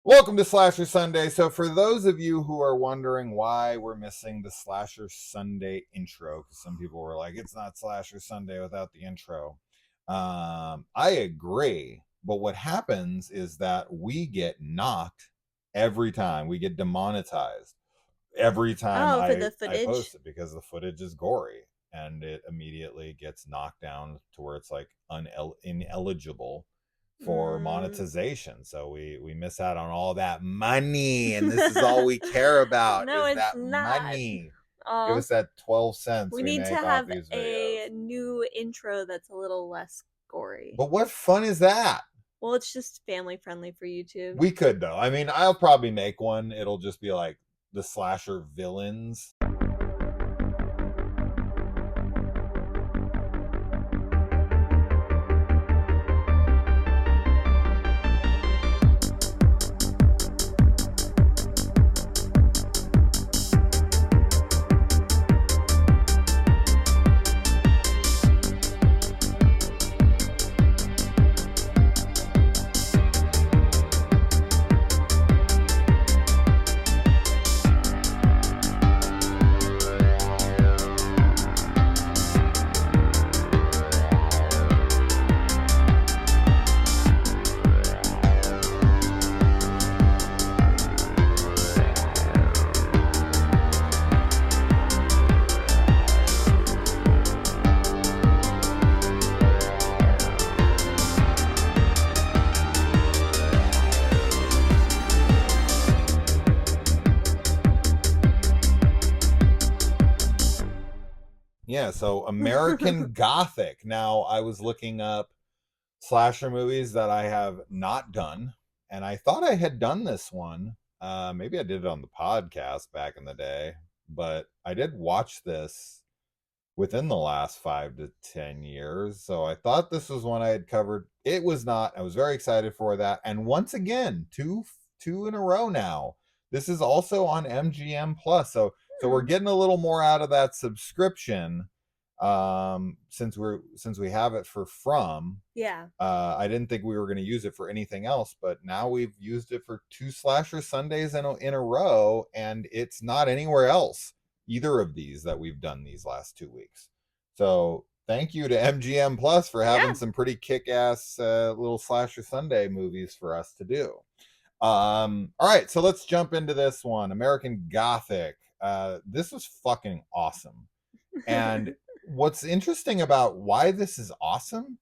Welcome to Slasher Sunday. So, for those of you who are wondering why we're missing the Slasher Sunday intro, because some people were like, it's not Slasher Sunday without the intro. I agree. But what happens is that we get knocked every time. We get demonetized every time Oh, for the I post footage? it because the footage is gory and it immediately gets knocked down to where it's like ineligible for Mm, monetization. So we miss out on all that money, and this is all we care about no, is it's that not. money. Give Oh, us that 12 cents we we need to make off have these a videos. new intro that's a little less gory. But what fun is that? Well, it's just family friendly for YouTube. We could though. I mean, I'll probably make one. It'll just be like the slasher villains. Yeah, so American Gothic. Now, I was looking up slasher movies that I have not done, and I thought I had done this one. Maybe I did it on the podcast back in the day, but I did watch this within the last 5 to 10 years. So I thought this was one I had covered. It was not. I was very excited for that. And once again, two in a row now. This is also on MGM Plus. So we're Hmm. getting a little more out of that subscription since we have it for From. Yeah. I didn't think we were going to use it for anything else, but now we've used it for two slasher Sundays in a row, and it's not anywhere else, either of these that we've done these last 2 weeks. So thank you to MGM Plus for having Yeah. some pretty kick-ass little slasher Sunday movies for us to do. All right, so let's jump into this one, American Gothic. This was fucking awesome. And what's interesting about why this is awesome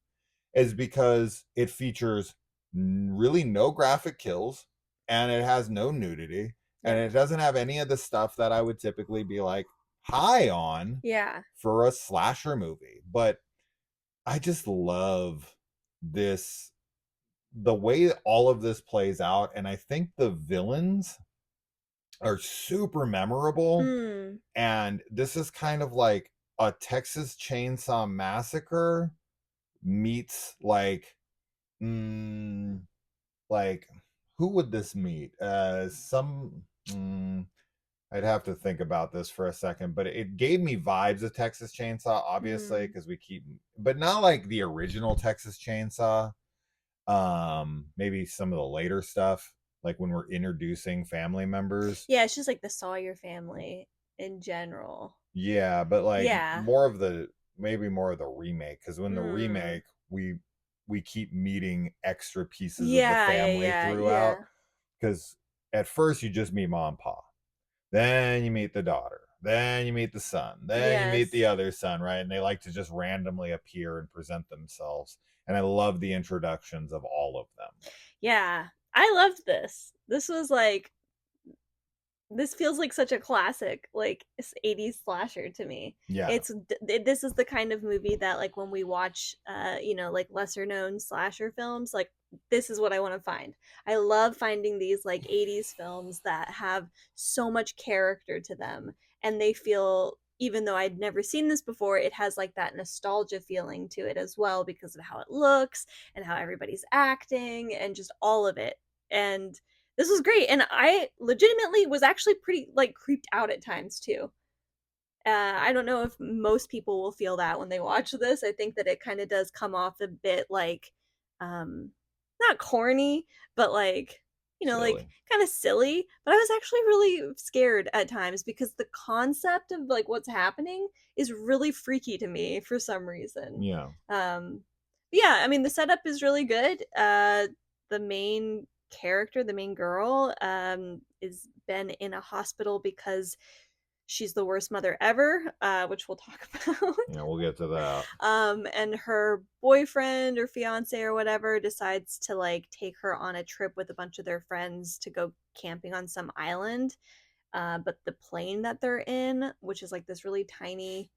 is because it features really no graphic kills, and it has no nudity, and Yep. it doesn't have any of the stuff that I would typically be like high on Yeah. for a slasher movie. But I just love this, the way all of this plays out, and I think the villains are super memorable. Mm. And this is kind of like a Texas Chainsaw Massacre meets mm, like who would this meet? Some I'd have to think about this for a second, but it gave me vibes of Texas Chainsaw, obviously, Mm. because we keep, but not like the original Texas Chainsaw. Maybe some of the later stuff, like when we're introducing family members. Yeah, it's just like the Sawyer family in general. Yeah, but like Yeah. more of the, maybe more of the remake, because when the Mm. remake we keep meeting extra pieces of the Yeah, yeah, family yeah, throughout, yeah. because at first you just meet mom and pa, then you meet the daughter, then you meet the son, then you meet Yes. the other son, right? And they like to just randomly appear and present themselves, and I love the introductions of all of them. Yeah. I loved this. This feels like such a classic, like 80s slasher to me. Yeah. This is the kind of movie that, like, when we watch like lesser known slasher films, like, this is what I want to find. I love finding these like 80s films that have so much character to them, and they feel, even though I'd never seen this before, it has like that nostalgia feeling to it as well because of how it looks and how everybody's acting and just all of it. And this was great, and I legitimately was actually pretty, like, creeped out at times too. I don't know if most people will feel that when they watch this. I think that it kind of does come off a bit like, um, not corny, but like like Silly. kind of silly, but I was actually really scared at times because the concept of like what's happening is really freaky to me for some reason. Yeah. Yeah, I mean the setup is really good. The main character, the main girl, is been in a hospital because she's the worst mother ever, which we'll talk about. Yeah, we'll get to that. And her boyfriend or fiance or whatever decides to like take her on a trip with a bunch of their friends to go camping on some island. But the plane that they're in, which is like this really tiny,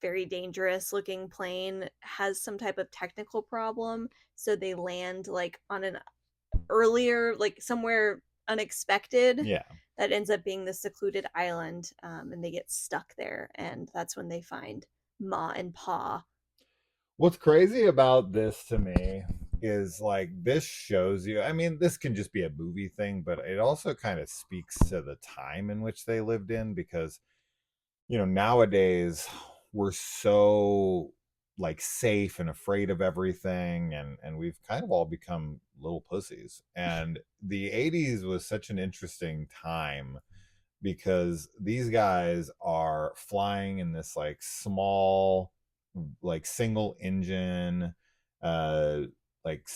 very dangerous looking plane, has some type of technical problem. So they land like on an earlier, like somewhere unexpected, Yeah. that ends up being the secluded island, and they get stuck there, and that's when they find Ma and Pa. What's crazy about this to me is like this shows you, I mean, this can just be a movie thing, but it also kind of speaks to the time in which they lived in because, nowadays we're so like safe and afraid of everything and we've kind of all become little pussies. And the 80s was such an interesting time because these guys are flying in this like small like single engine uh like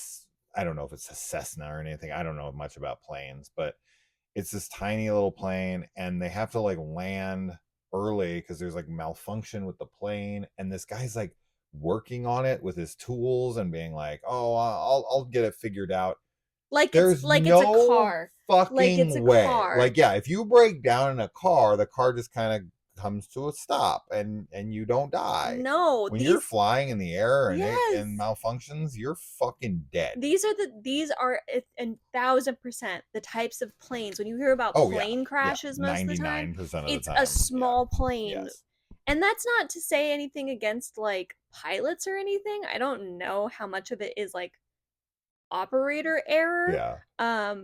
I don't know if it's a Cessna or anything. I don't know much about planes, but it's this tiny little plane and they have to like land early because there's like malfunction with the plane and this guy's like working on it with his tools and being like, oh, I'll get it figured out. There's It's a no car. Like it's a fucking way. car. Like, yeah, if you break down in a car, the car just kind of comes to a stop and you don't die. No, When you're these flying in the air and yes. malfunctions, you're fucking dead. These are 1,000% the types of planes. When you hear about Oh yeah. plane Yeah. crashes most of the time, 99% of the it's a time. Yeah. small plane. Yes. And that's not to say anything against like pilots or anything. I don't know how much of it is like operator error. Yeah.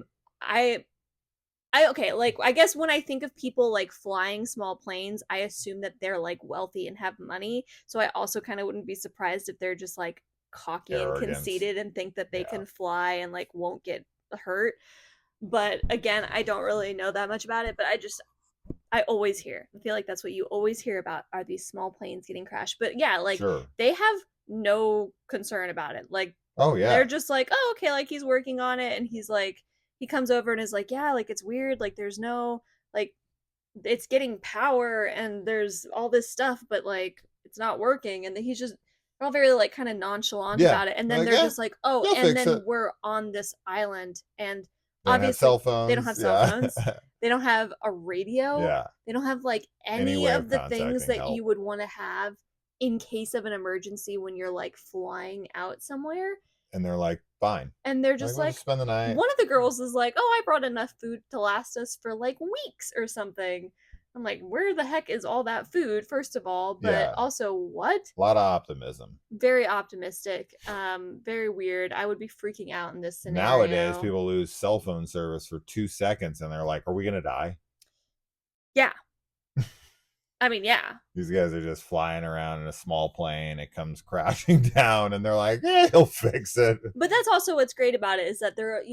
I okay, like I guess when I think of people like flying small planes, I assume that they're like wealthy and have money. So I also kind of wouldn't be surprised if they're just like cocky and Arrogance. conceited and think that they Yeah. can fly and like won't get hurt. But again, I don't really know that much about it, but I always hear. I feel like that's what you always hear about are these small planes getting crashed. But yeah, like Sure. they have no concern about it. Like Oh they're yeah. just like, "Oh, okay, like he's working on it." And he's like he comes over and is like, "Yeah, like it's weird. Like there's no like it's getting power and there's all this stuff, but like it's not working." And then he's just all very like kind of nonchalant Yeah. about it. And then Like, they're yeah, just like, "Oh, they'll and fix then it. we're on this island and They don't have cell obviously they don't phones. have cell Yeah. phones. They don't have a radio. Yeah. They don't have like Any any way of of the things contacting that help. you would want to have in case of an emergency when you're like flying out somewhere." And they're like, fine. And they're Like, just we'll just like spend the night. one of the girls is like, "Oh, I brought enough food to last us for like weeks or something." I'm like, "Where the heck is all that food, first of all? But Yeah. also what?" A lot of optimism. Very optimistic. Very weird. I would be freaking out in this scenario. Nowadays, people lose cell phone service for 2 seconds and they're like, are we going to die? Yeah. I mean, yeah. These guys are just flying around in a small plane. It comes crashing down and they're like, he'll fix it. But that's also what's great about it is that they're,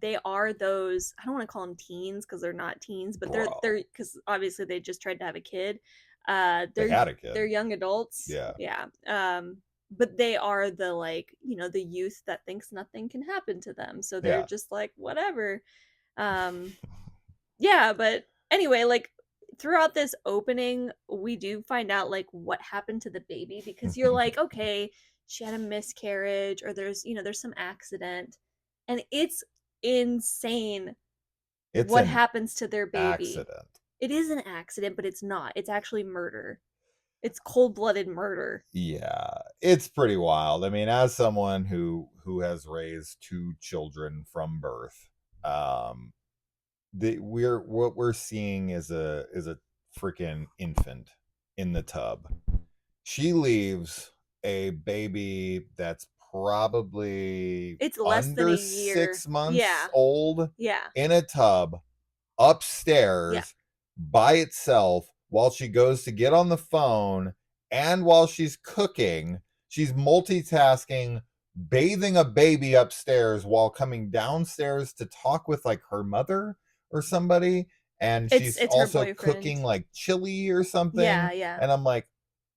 they are those, I don't want to call them teens because they're not teens, but they're because obviously they just tried to have a kid. They had a kid. They're young adults. Yeah. Yeah. But they are the like, the youth that thinks nothing can happen to them. So they're just like, whatever. Yeah, but anyway, like throughout this opening, we do find out like what happened to the baby because you're like, okay, she had a miscarriage or there's some accident. And it's insane what happens to their baby. Accident. It is an accident, but it's not. It's actually murder. It's cold-blooded murder. Yeah, it's pretty wild. I mean, as someone who has raised 2 children from birth, what we're seeing is a freaking infant in the tub. She leaves a baby that's probably it's less under than a year. 6 months old Yeah. in a tub upstairs by itself while she goes to get on the phone and while she's cooking. She's multitasking bathing a baby upstairs while coming downstairs to talk with like her mother or somebody, and she's It's her also boyfriend. cooking like chili or something, Yeah, yeah. and I'm like,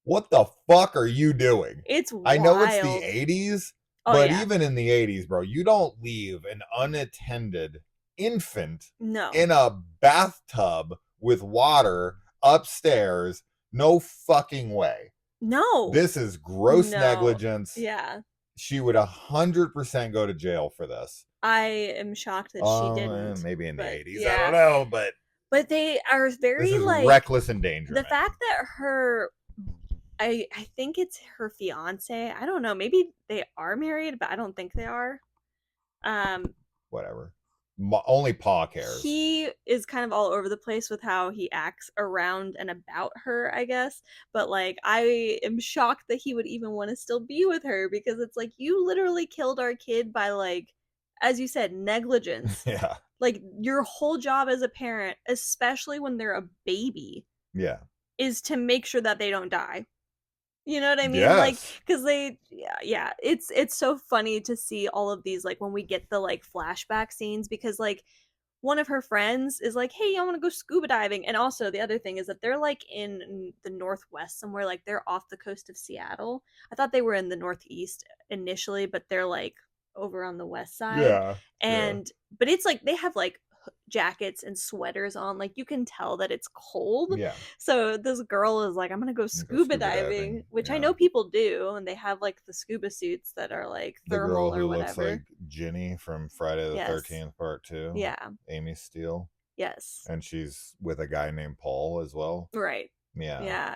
what the fuck are you doing? It's I know it's the wild. 80s, Oh but yeah. even in the 80s, bro, you don't leave an unattended infant No. in a bathtub with water upstairs. No fucking way. No. This is gross No. negligence. Yeah. She would 100% go to jail for this. I am shocked that she didn't. Maybe in the But 80s. I don't yeah. know, but But they are this very is like reckless the endangerment. fact that her I think it's her fiance. I don't know. Maybe they are married, but I don't think they are. Um Whatever. Only Pa cares. he is kind of all over the place with how he acts around and about her, I guess. But like, I am shocked that he would even want to still be with her because it's like, you literally killed our kid by, like, as you said, negligence. Yeah. Like, your whole job as a parent, especially when they're a baby, Yeah. is to make sure that they don't die. You know what I mean? Like, Yes. because they, yeah, it's so funny to see all of these, like, when we get the like flashback scenes, because like one of her friends is like, hey, I want to go scuba diving. And also the other thing is that they're like in the Northwest somewhere, like they're off the coast of Seattle. I thought they were in the Northeast initially, but they're like over on the west side. Yeah. Yeah. And but it's like they have like jackets and sweaters on, like you can tell that it's cold. Yeah. So this girl is like, I'm gonna go scuba diving, which I Yeah. know people do, and they have like the scuba suits that are like The girl thermal or who looks whatever. like Ginny from Friday the Yes. 13th Part 2. Yeah. Amy Steele. Yes. And she's with a guy named Paul as well. Right. Yeah. Yeah.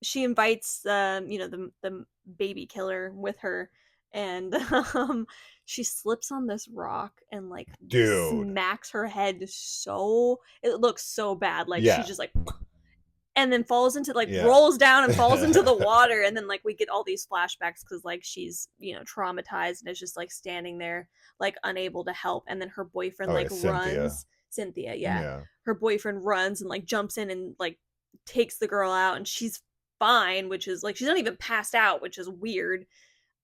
She invites the baby killer with her, and she slips on this rock and like Dude. smacks her head, so it looks so bad. Like Yeah. she just like, and then falls into like Yeah. rolls down and falls into the water, and then like we get all these flashbacks because like she's traumatized and is just like standing there like unable to help, and then her boyfriend Oh, like yeah, Cynthia. runs. Cynthia, yeah. Yeah. Her boyfriend runs and like jumps in and like takes the girl out, and she's fine, which is like she's not even passed out, which is weird.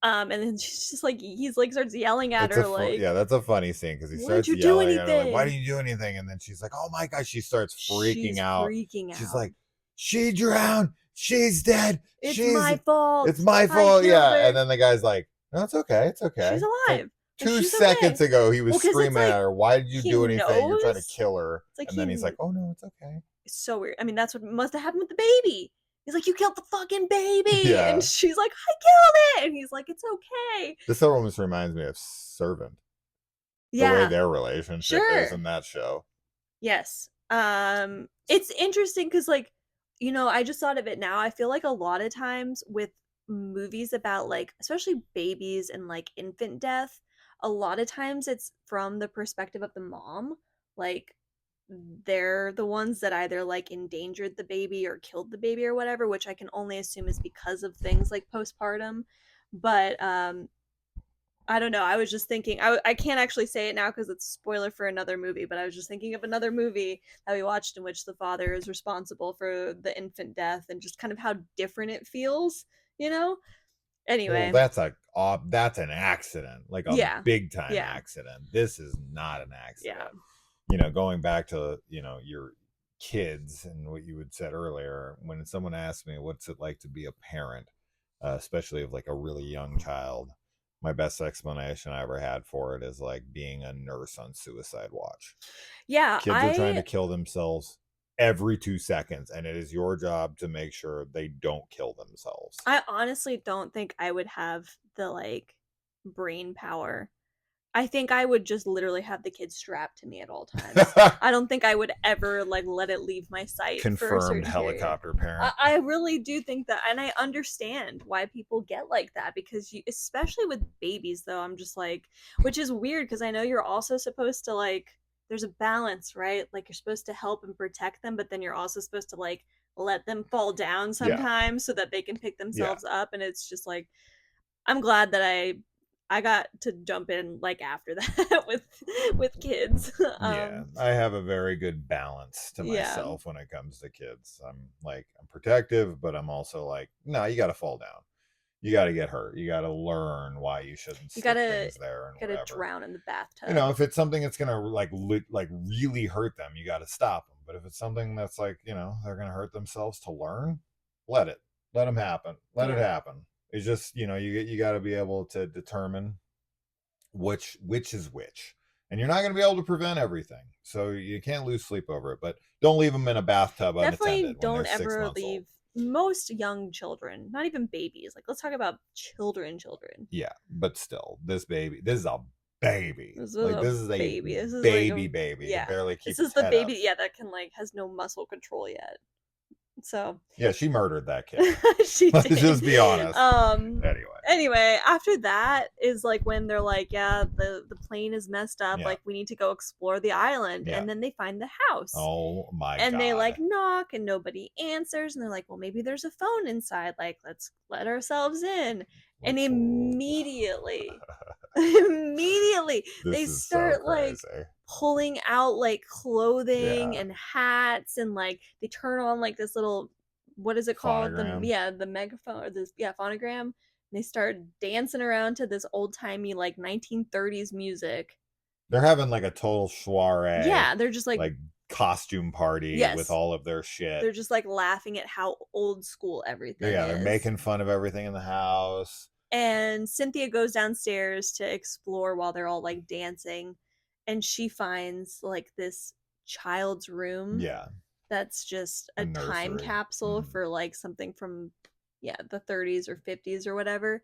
And then she's just like he's like starts yelling at her like, yeah, that's a funny scene because he why didn't starts you do yelling at her like, why anything? didn't you do anything? And then she's like, oh my gosh, she starts freaking She's out. freaking She's out. like, she drowned, she's dead, It's my fault. it's my I fault. killed Yeah. her. And then the guy's like, no, it's okay, it's okay. She's It's like, alive. 2 She's seconds okay. ago he was Well, 'cause it's screaming like, at her, why did you he do anything? You're trying to knows. kill her. It's like And then he's like, oh no, it's okay. It's so weird. I mean, that's what must have happened with the baby. He's like, you killed the fucking baby. Yeah. And she's like, I killed it. And he's like, it's okay. This almost reminds me of Servant. Yeah. The way their relationship is in that show. Yes. It's interesting because like, I just thought of it now. I feel like a lot of times with movies about like especially babies and like infant death, a lot of times it's from the perspective of the mom. Like they're the ones that either like endangered the baby or killed the baby or whatever, which I can only assume is because of things like postpartum. But I don't know. I was just thinking. I can't actually say it now because it's a spoiler for another movie. But I was just thinking of another movie that we watched in which the father is responsible for the infant death and just kind of how different it feels. Anyway. Well, that's an accident, like a big time accident. This is not an accident. Going back to your kids and what you had said earlier, when someone asked me what's it like to be a parent, especially of like a really young child, my best explanation I ever had for it is like being a nurse on suicide watch. Yeah, kids are trying to kill themselves every 2 seconds, and it is your job to make sure they don't kill themselves. I honestly don't think I would have the like brain power. I think I would just literally have the kid strapped to me at all times. I don't think I would ever like let it leave my sight. Confirmed helicopter parent. I really do think that, and I understand why people get like that because especially with babies, though, I'm just like, which is weird because I know you're also supposed to like, there's a balance, right? Like you're supposed to help and protect them, but then you're also supposed to like let them fall down sometimes so that they can pick themselves up, and it's just like, I'm glad that I got to jump in like after that with kids. I have a very good balance to myself when it comes to kids. I'm protective, but I'm also like, no, you got to fall down. you got to get hurt. You got to learn why you shouldn't You stick gotta things there and you gotta whatever. drown in the You know, bathtub. if it's something that's gonna like really hurt them, you got to stop them. But if it's something that's like, you know, they're gonna hurt themselves to learn, let it, let them happen, let it Yeah. happen. It's just, you know, you got to be able to determine which is which, and you're not going to be able to prevent everything, so you can't lose sleep over it. But don't leave them in a bathtub Definitely unattended when they're don't six ever months old. leave most young children, not even babies. Like, let's talk about children. Yeah, but still, this is a baby. This is Like, a this is a baby. This is like a baby. It can yeah. barely This keep is its the head up. baby, yeah, that can like has no muscle control yet. So Yeah, she murdered that kid. she Let's did. just be honest. Anyway. Anyway, after that is like when they're like, yeah, the plane is messed up. Yeah. Like we need to go explore the island, Yeah. and then they find the house. Oh my And god. they like knock and nobody answers, and they're like, well, maybe there's a phone inside. Like let's let ourselves in. And Let's immediately immediately they This is so start like crazy. pulling out like clothing Yeah. and hats, and like they turn on like this little, what is it called, Phonogram. the megaphone, or this, yeah, phonogram, and they start dancing around to this old-timey like 1930s music. They're having like a total soiree, Yeah, they're just like, costume party with yes, all of their shit. they're just like laughing at how old school everything Yeah, they're is. making fun of everything in the house. And Cynthia goes downstairs to explore while they're all like dancing, and she finds like this child's room. Yeah. That's just A a time nursery. capsule for like something from, yeah, the 30s or 50s or whatever.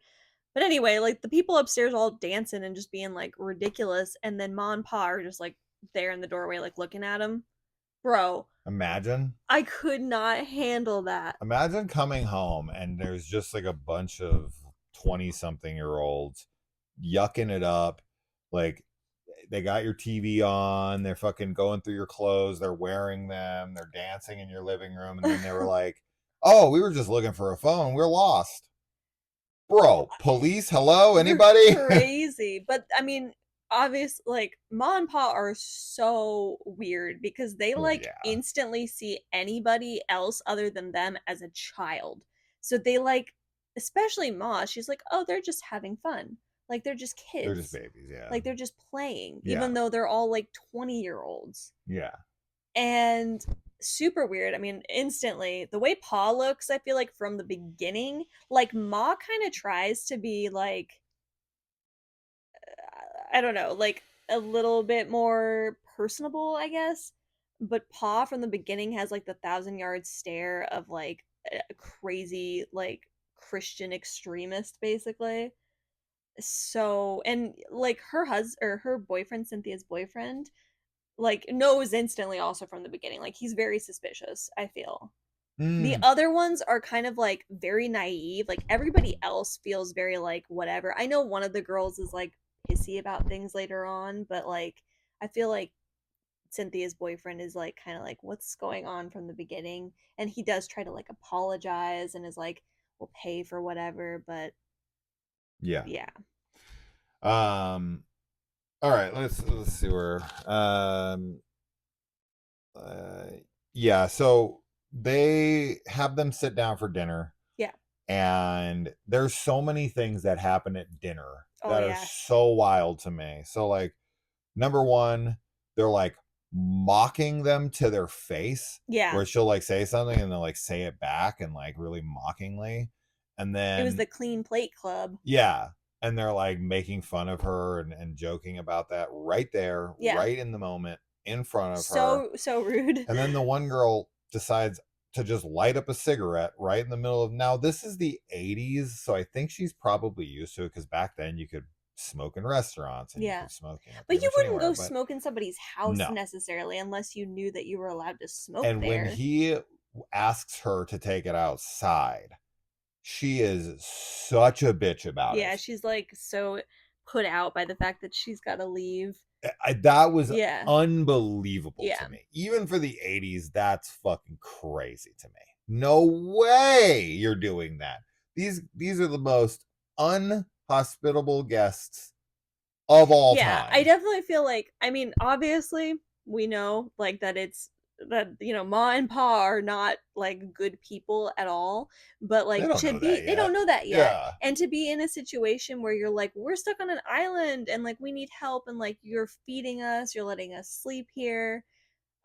But anyway, like the people upstairs all dancing and just being like ridiculous, and then Ma and Pa are just like there in the doorway like looking at him. Bro, Imagine. I could not handle that. Imagine coming home and there's just like a bunch of 20-something-year-olds yucking it up. Like, they got your TV on, they're fucking going through your clothes, they're wearing them, they're dancing in your living room, and then they were like, oh, we were just looking for a phone, we're lost. Bro, police, hello, anybody? Crazy. But I mean, obvious, like Ma and Pa are so weird because they like Yeah. instantly see anybody else other than them as a child. So they like, especially Ma, she's like, oh, they're just having fun. Like they're just kids. They're just babies, yeah. Like they're just playing, Yeah. even though they're all like 20-year-olds. Yeah. And super weird. I mean, instantly, the way Pa looks, I feel like from the beginning, like Ma kind of tries to be like, I don't know, like a little bit more personable, I guess. But Pa from the beginning has like the 1,000-yard stare of like a crazy, like Christian extremist, basically. So, and like her husband or her boyfriend, Cynthia's boyfriend, like knows instantly also from the beginning. Like he's very suspicious, I feel. The other ones are kind of like very naive. Like everybody else feels very like whatever. I know one of the girls is like pissy about things later on, but like I feel like Cynthia's boyfriend is like kind of like what's going on from the beginning, and he does try to like apologize and is like we'll pay for whatever, but Yeah. yeah. All right, let's see where yeah, so they have them sit down for dinner. Yeah. And there's so many things that happen at dinner that are Yeah. so wild to me. So like, number one, they're like mocking them to their face. Yeah. Where she'll like say something and they'll like say it back and like really mockingly. And then it was the Clean Plate Club. Yeah. And they're like making fun of her and joking about that right there, right in the moment, in front of her. So rude. And then the one girl decides to just light up a cigarette right in the middle of, now this is the 80s, so I think she's probably used to it, because back then you could smoke in restaurants and you could smoke but you wouldn't anywhere, go smoke in somebody's house necessarily unless you knew that you were allowed to smoke and there. when he asks her to take it outside, she is such a bitch about it. Yeah, she's like so put out by the fact that she's got to leave. That was unbelievable to me. Even for the 80s, that's fucking crazy to me. No way you're doing that. These are the most unhospitable guests of all time. I definitely feel like, I mean, obviously we know like that it's Ma and Pa are not like good people at all, but They like don't know that they don't yet. know that yet. Yeah. And to be in a situation where you're like, we're stuck on an island and like we need help, and like you're feeding us, you're letting us sleep here,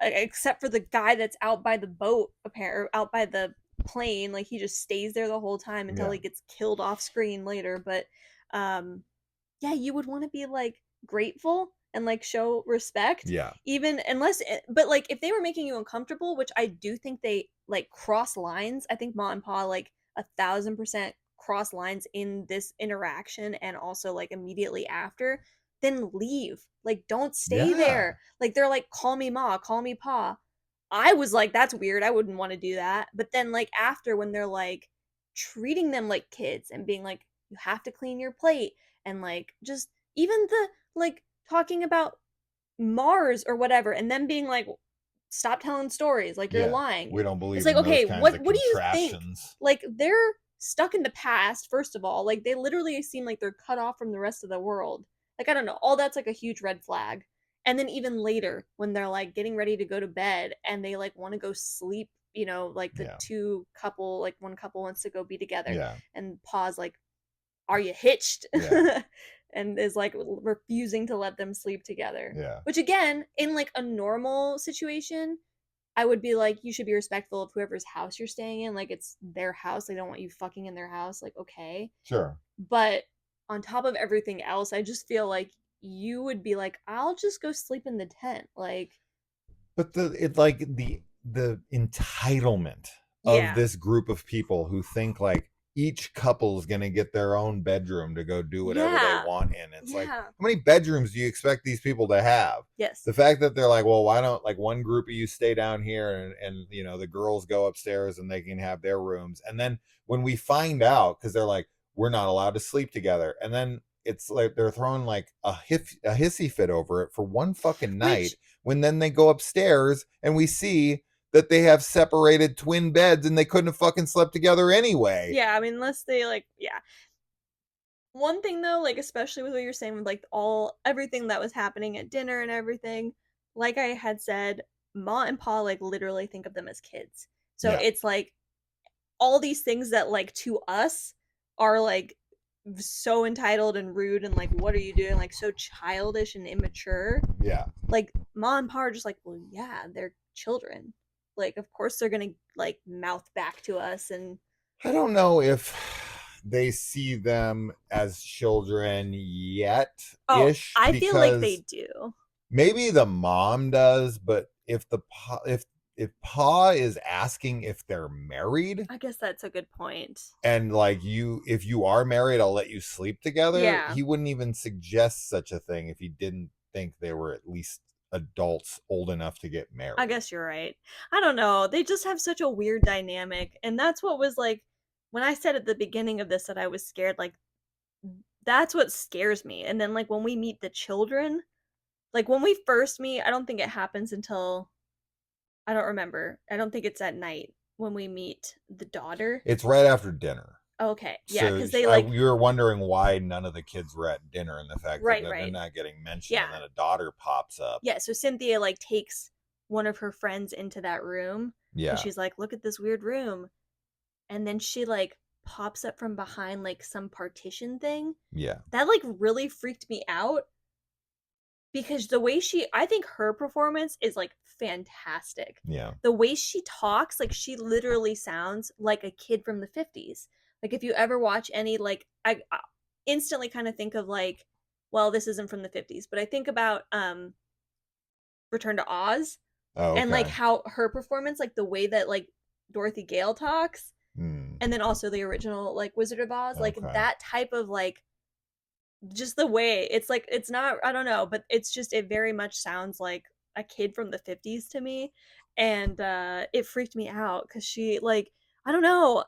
except for the guy that's out by the boat, apparently out by the plane, like he just stays there the whole time until Yeah. he gets killed off screen later. But yeah, you would want to be like grateful and like show respect, Yeah. even unless but like if they were making you uncomfortable, which I do think they like cross lines. I think Ma and Pa like 1,000% cross lines in this interaction, and also like immediately after, then leave. Like don't stay Yeah. there. Like they're like, call me Ma, call me Pa. I was like, that's weird, I wouldn't want to do that. But then like after, when they're like treating them like kids and being like, you have to clean your plate, and like just even the like talking about Mars or whatever, and then being like, stop telling stories, like you're Yeah. lying. We don't It's believe like, in those okay, kinds of what do you think? contraptions. Like they're stuck in the past, first of all. Like they literally seem like they're cut off from the rest of the world. Like I don't know, all that's like a huge red flag. And then even later when they're like getting ready to go to bed and they like want to go sleep, like the Yeah. two couple, like one couple wants to go be together, Yeah. and pause like, are you hitched? Yeah. And is like refusing to let them sleep together. Yeah. Which again, in like a normal situation, I would be like, you should be respectful of whoever's house you're staying in. Like it's their house. They don't want you fucking in their house. Like, okay. Sure. But on top of everything else, I just feel like you would be like, I'll just go sleep in the tent. Like, But it's like the entitlement of yeah. this group of people who think like each couple's gonna get their own bedroom to go do whatever they Yeah. want in. It's like, Yeah. how many bedrooms do you expect these people to have? Yes. The fact that they're like, well, why don't like one group of you stay down here and the girls go upstairs and they can have their rooms. And then when we find out, because they're like, we're not allowed to sleep together, and then it's like they're throwing like a hissy fit over it for one fucking night. Which, When then they go upstairs and we see that they have separated twin beds and they couldn't have fucking slept together anyway. yeah, I mean, unless they like, yeah. One thing though, like especially with what you're saying with like everything that was happening at dinner and everything, like I had said, Ma and Pa like literally think of them as kids. So Yeah. it's like all these things that like to us are like so entitled and rude and like, what are you doing? Like so childish and immature. Yeah. Like Ma and Pa are just like, well, yeah, they're children. Like of course they're gonna like mouth back to us. And I don't know if they see them as children yet oh, ish, I feel like they because do. maybe the mom does, but if Pa is asking if they're married, I guess that's a good point. and like, if you are married, I'll let you sleep together, Yeah. he wouldn't even suggest such a thing if he didn't think they were at least adults old enough to get married. I guess you're right. I don't know. They just have such a weird dynamic. And that's what was like, when I said at the beginning of this that I was scared, like, that's what scares me. And then, like, when we meet the children, like, when we first meet, I don't think it happens until, I don't remember. I don't think it's at night when we meet the daughter. It's right after dinner. Okay. Yeah. So Cause they like, you were wondering why none of the kids were at dinner, and the fact that right, they're right. not getting mentioned, Yeah. and then a daughter pops up. Yeah. So Cynthia like takes one of her friends into that room. Yeah. And she's like, look at this weird room. And then she like pops up from behind like some partition thing. Yeah. That like really freaked me out because the way I think her performance is like fantastic. Yeah. The way she talks, like she literally sounds like a kid from the 50s. Like if you ever watch any like I instantly kind of think of like, well, this isn't from the 50s, but I think about Return to Oz. Oh, And like okay. how her performance, like the way that like Dorothy Gale talks, and then also the original like Wizard of Oz, like Okay. that type of like, just the way it's like, it's not, I don't know, but it's just, it very much sounds like a kid from the 50s to me. And it freaked me out because she like, I don't know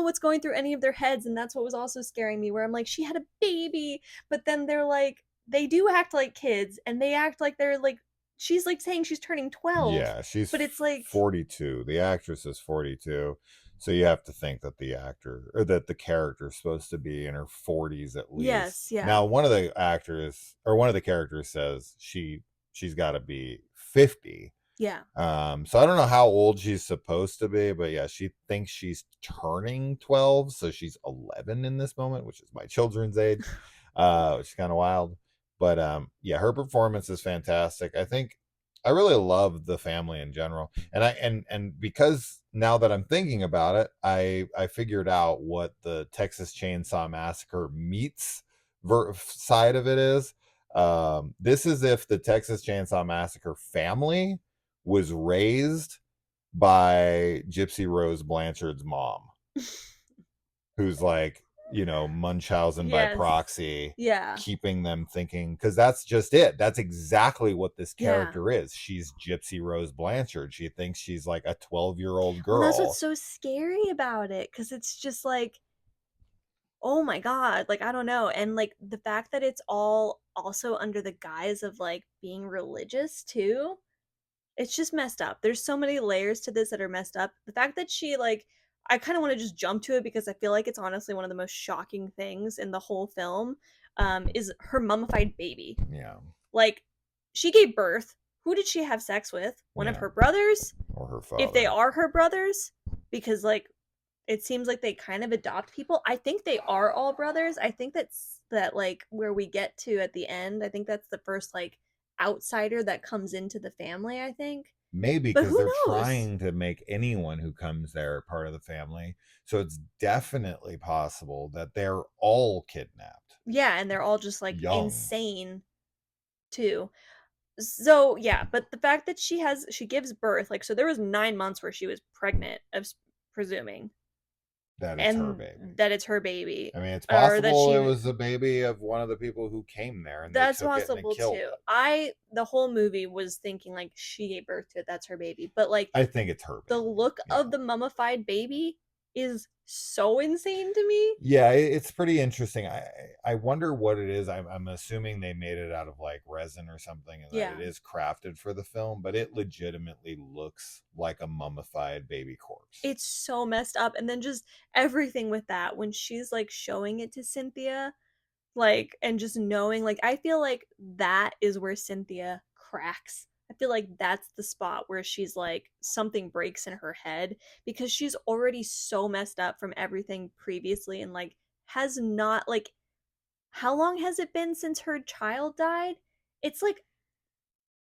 what's going through any of their heads, and that's what was also scaring me, where I'm like, she had a baby, but then they're like, they do act like kids and they act like they're like, she's like saying she's turning 12, Yeah, she's but it's like 42. The actress is 42. So you have to think that the actor, or that the character, is supposed to be in her 40s at least. yes, yeah. Now, one of the characters says she's got to be 50. Yeah. So I don't know how old she's supposed to be, but yeah, she thinks she's turning 12, so she's 11 in this moment, which is my children's age, which is kind of wild. But yeah, her performance is fantastic. I think I really love the family in general, and and because now that I'm thinking about it, I figured out what the Texas Chainsaw Massacre meets side of it is. This is if the Texas Chainsaw Massacre family was raised by Gypsy Rose Blanchard's mom, who's like, Munchausen by Yes. proxy, Yeah. keeping them thinking, because that's just it. That's exactly what this Yeah. character is. She's Gypsy Rose Blanchard. She thinks she's like a 12-year-old Well, that's what's girl. so scary about it, because it's just like, oh my god, like I don't know, and like the fact that it's all also under the guise of like being religious too. It's just messed up. There's so many layers to this that are messed up. The fact that she like I kind of want to just jump to it because I feel like it's honestly one of the most shocking things in the whole film, is her mummified baby. Yeah. Like, she gave birth. Who did she have sex with? One of Yeah. her brothers? Or her If they father. are her brothers, because like it seems like they kind of adopt people. I think they are all brothers. I think that like where we get to at the end. I think that's the first like outsider that comes into the family, I think. Maybe But because who they're knows? trying to make anyone who comes there part of the family. So it's definitely possible that they're all kidnapped Yeah, and they're all just like young. insane too. So, yeah, but the fact that she gives birth, like so there was 9 months where she was pregnant, of presuming, That it's her and baby. that it's her baby, I mean, it's or that possible it she was the baby of one of the people who came there and they that's took it and they possible killed too. it. I the whole movie was thinking like she gave birth to it, that's her baby. But like I think it's her the baby. look Yeah. of the mummified baby is so insane to me. Yeah, it's pretty interesting. I wonder what it is. I'm assuming they made it out of like resin or something, and that Yeah. it is crafted for the film, but it legitimately looks like a mummified baby corpse. It's so messed up. And then just everything with that when she's like showing it to Cynthia, like, and just knowing, like, I feel like that is where Cynthia cracks. I feel like that's the spot where she's like, something breaks in her head because she's already so messed up from everything previously and like has not, like, how long has it been since her child died? It's like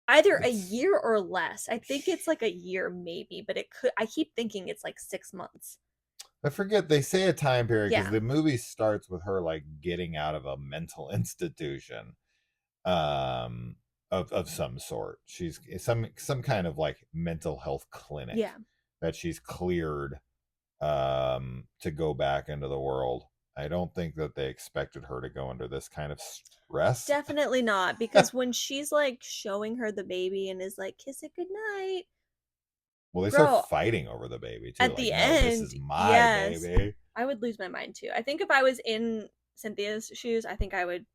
either a It's year or less. I think it's like a year maybe, but it could, I keep thinking it's like 6 months. I forget they say a time period because Yeah. the movie starts with her like getting out of a mental institution, um of some sort. She's some kind of like mental health clinic Yeah. that she's cleared to go back into the world. I don't think that they expected her to go under this kind of stress. Definitely not, because when she's, like, showing her the baby and is like, "Kiss it goodnight," Well, they start bro, fighting over the baby too. at Like, the no, this end, is my yes, baby. I would lose my mind too. I think if I was in Cynthia's shoes, I think I would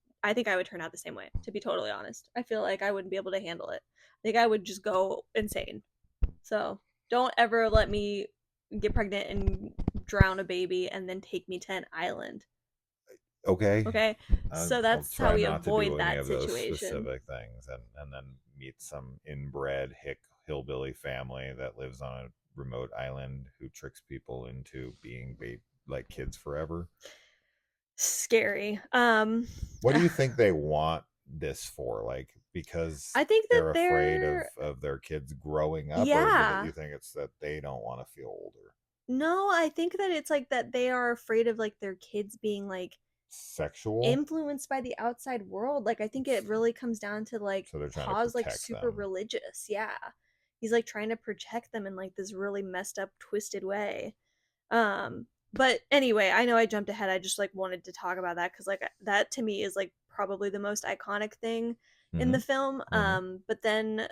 turn out the same way, to be totally honest. I feel like I wouldn't be able to handle it. I think I would just go insane. So, don't ever let me get pregnant and drown a baby and then take me to an island, Okay, okay? So I'll that's how try we not to do avoid any that of those situation. specific things, and then meet some inbred hillbilly family that lives on a remote island who tricks people into being like kids forever. Scary. What do you think they want this for? Like, because I think that they're afraid they're of their kids growing up, or that yeah. you think it's that they don't want to feel older? No, I think that it's like that they are afraid of like their kids being like Sexual, influenced by the outside world. Like I think it really comes down to like so they're trying to Pa's like protect super them. religious. Yeah. He's like trying to protect them in like this really messed up twisted way. But anyway, I know I jumped ahead. I just like wanted to talk about that cuz like that to me is like probably the most iconic thing in the Mm-hmm. film. Mm-hmm. But then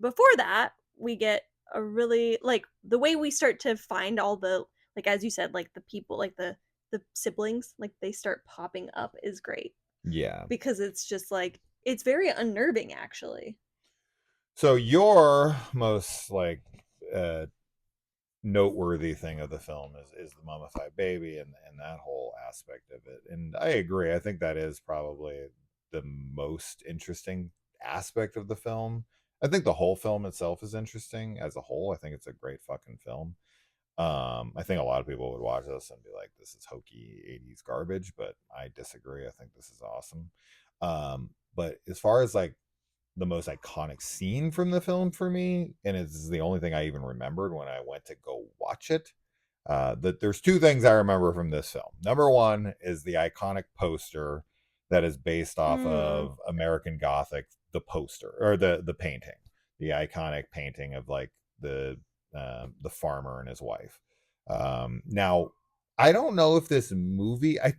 before that, we get a really like the way we start to find all the like as you said like the people like the siblings like they start popping up is great Yeah. because it's just like it's very unnerving actually. So your most like uh noteworthy thing of the film is the mummified baby and that whole aspect of it. And I agree. I think that is probably the most interesting aspect of the film. I think the whole film itself is interesting as a whole. I think it's a great fucking film. I think a lot of people would watch this and be like, "This is hokey '80s garbage," but I disagree. I think this is awesome. But as far as like the most iconic scene from the film for me, and it's the only thing I even remembered when I went to go watch it. That there's two things I remember from this film. Number one is the iconic poster that is based off Mm. of American Gothic, the poster or the painting, the iconic painting of like the farmer and his wife. Now, I don't know if this movie, I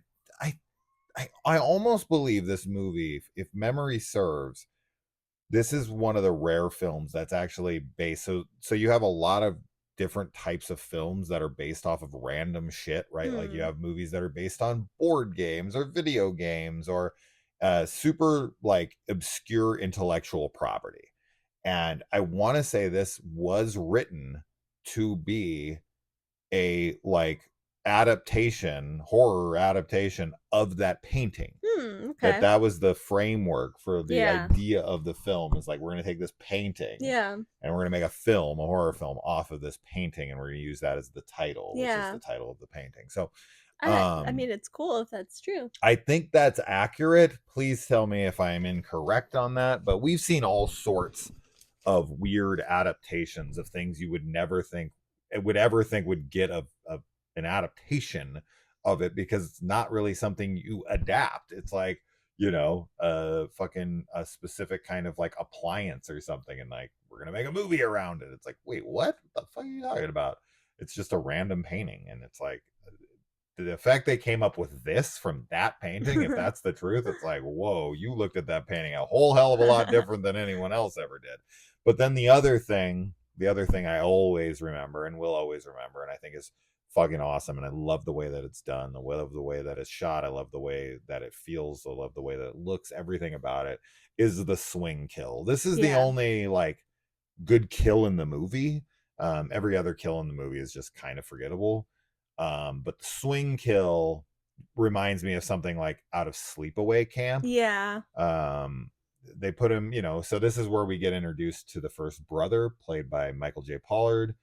I almost believe this movie, if memory serves, this is one of the rare films that's actually based. So you have a lot of different types of films that are based off of random shit, right? Like you Hmm. have movies that are based on board games or video games or super like obscure intellectual property. And I want to say this was written to be a like adaptation, horror adaptation of that painting. Hmm. That Okay. that was the framework for the Yeah. idea of the film. Is like we're going to take this painting Yeah. and we're going to make a film, a horror film off of this painting, and we're going to use that as the title, which is Yeah. the title of the painting. So I um mean, it's cool if that's true. I think that's accurate. Please tell me if I am incorrect on that, but we've seen all sorts of weird adaptations of things you would never think would ever think would get an adaptation of it, because it's not really something you adapt. It's like, a specific kind of like appliance or something, and like we're gonna make a movie around it. It's like, wait, what the fuck are you talking about? It's just a random painting, and it's like the fact they came up with this from that painting, if that's the truth, it's like, whoa, you looked at that painting a whole hell of a lot different than anyone else ever did. But then the other thing I always remember and will always remember, and I think is fucking awesome, and I love the way that it's done, I love the way that it's shot, I love the way that it feels, I love the way that it looks, everything about it, is the swing kill. This is the Yeah. only like good kill in the movie. Every other kill in the movie is just kind of forgettable. But the swing kill reminds me of something like out of Sleepaway Camp. Yeah. Um, they put him, so this is where we get introduced to the first brother, played by Michael J. Pollard,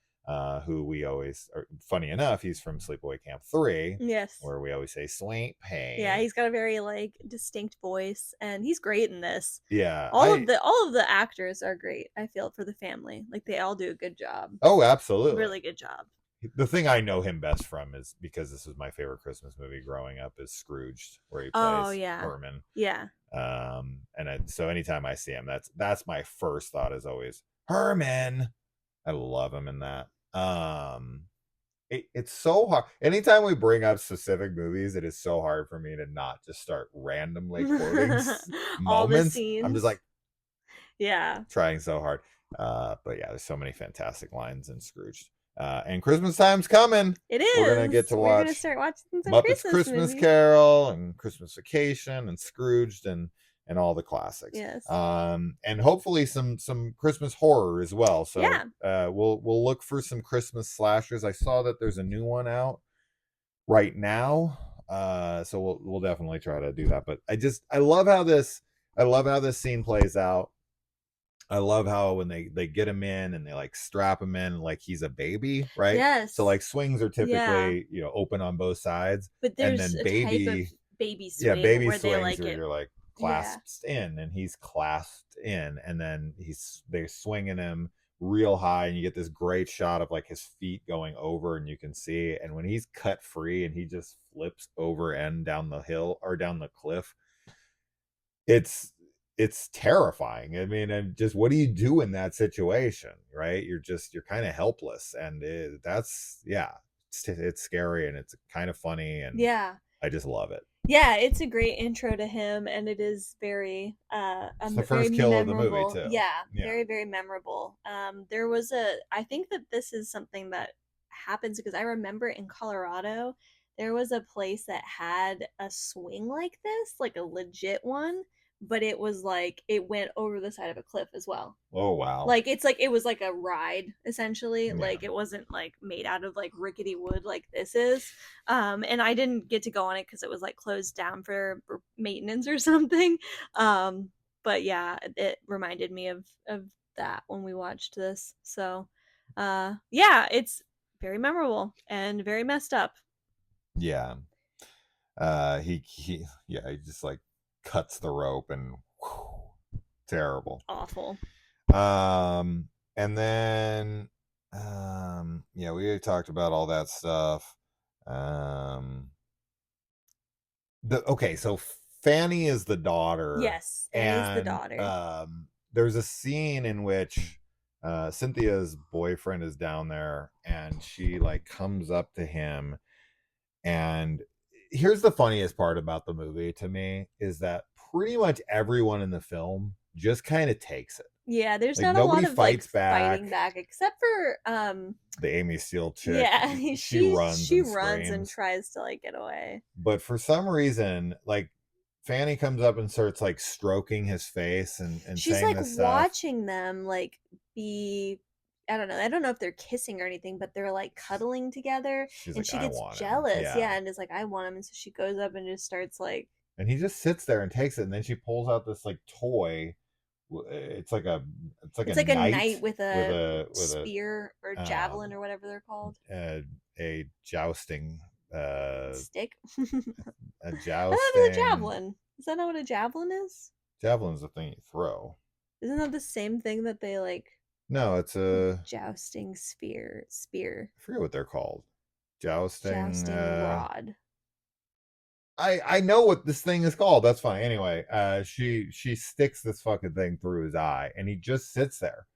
who we always, funny enough, he's from Sleepaway Camp 3, Yes. where we always say Sweet Yeah, Pea. he's got a very like distinct voice and he's great in this. Yeah, All of the actors are great, I feel, for the family. Like they all do a good job. oh, absolutely. Really good job. The thing I know him best from is because this was my favorite Christmas movie growing up is Scrooged, where he Oh plays yeah. Herman. Yeah. So anytime I see him, that's my first thought is always Herman. I love him in that. It's so hard. Anytime we bring up specific movies, it is so hard for me to not just start randomly quoting All the moments. I'm just scenes. like Yeah. trying so hard. But yeah, there's so many fantastic lines in Scrooged. And Christmas time's coming. It We're gonna get is. to We're gonna watch start watching some Muppets Christmas Christmas movies. Carol and Christmas Vacation and Scrooged and all the classics. Yes. And hopefully some Christmas horror as well. So Yeah. we'll look for some Christmas slashers. I saw that there's a new one out right now. So we'll definitely try to do that. But I love how this scene plays out. I love how when they get him in and they like strap him in like he's a baby, right? So Yes. like swings are Yeah. typically open on both sides, But and there's then a type of baby, baby yeah, swing baby where they swings like are it. you're like Yeah. clasped in, and he's clasped in, and then they're swinging him real high, and you get this great shot of like his feet going over, and you can see, and when he's cut free and he just flips over and down the hill or down the cliff, it's it's terrifying. I mean, and just what do you do in that situation, right? You're kind of helpless, and that's yeah, it's scary and it's kind of funny, and Yeah. I just love it. Yeah, it's a great intro to him and it is It's the very first kill of the movie memorable. too. Yeah, Yeah. very very memorable. There was a I think that this is something that happens because I remember in Colorado there was a place that had a swing like this, like a legit one, but it was like it went over the side of a cliff as well. Oh wow. Like it's like it was like a ride essentially. Yeah. Like it wasn't like made out of like rickety wood like this is. And I didn't get to go on it because it was like closed down for maintenance or something. But yeah, it reminded me of that when we watched this. So, yeah, it's very memorable and very messed up. Yeah. He yeah, he just like cuts the rope and whew, terrible. Awful. And then yeah, we already talked about all that stuff. Okay, so Fanny is the daughter, Yes, Fanny is the and daughter. there's a scene in which Cynthia's boyfriend is down there, and she like comes up to him, and here's the funniest part about the movie to me is that pretty much everyone in the film just kind of takes it. Yeah, there's Like not a lot nobody of like fights fighting back. back except for The Amy Steele chick, yeah, she runs she and runs and screams. tries to like get away. But for some reason, like Fanny comes up and starts like stroking his face and She's saying like this stuff. watching them like be I don't know. I don't know if they're kissing or anything, but they're like cuddling together She's and like, she I gets want him. jealous. Yeah. Yeah, and is like I want him and so she goes up and just starts like And he just sits there and takes it, and then she pulls out this like toy. It's like a it's like a knight knight with with a a spear or javelin or whatever they're called. a jousting Stick. a I thought it was a jousting javelin. Is that not what a javelin is? javelin's the thing you throw. Isn't that the same thing that they like No, it's a jousting spear, I forget what they're called. Jousting jousting rod? I know what this thing is called. That's fine. Anyway, she sticks this fucking thing through his eye, and he just sits there.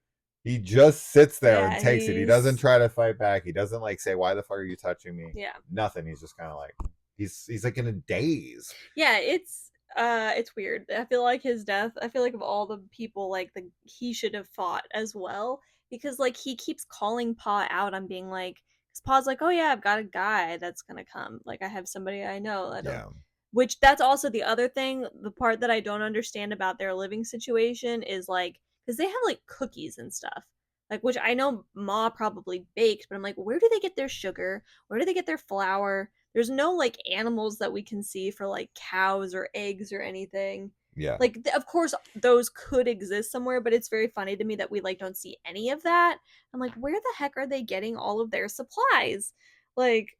He just sits there and Yeah, takes it. He doesn't try to fight back. He doesn't like say, "Why the fuck are you touching me?" yeah. Nothing. He's just kind of like he's like in a daze. Yeah, it's weird. I feel like his death, I feel like of all the people like he should have fought as well because like he keeps calling Pa out on being like cuz Pa's like, "Oh yeah, I've got a guy that's going to come. Like I have somebody I know." I don't Yeah. which that's also the other thing, the part that I don't understand about their living situation is like cuz they have like cookies and stuff. Like which I know Ma probably baked, but I'm like, "Where do they get their sugar? Where do they get their flour?" There's no like animals that we can see for like cows or eggs or anything. Yeah. Like of course those could exist somewhere, but it's very funny to me that we like don't see any of that. I'm like, where the heck are they getting all of their supplies? Like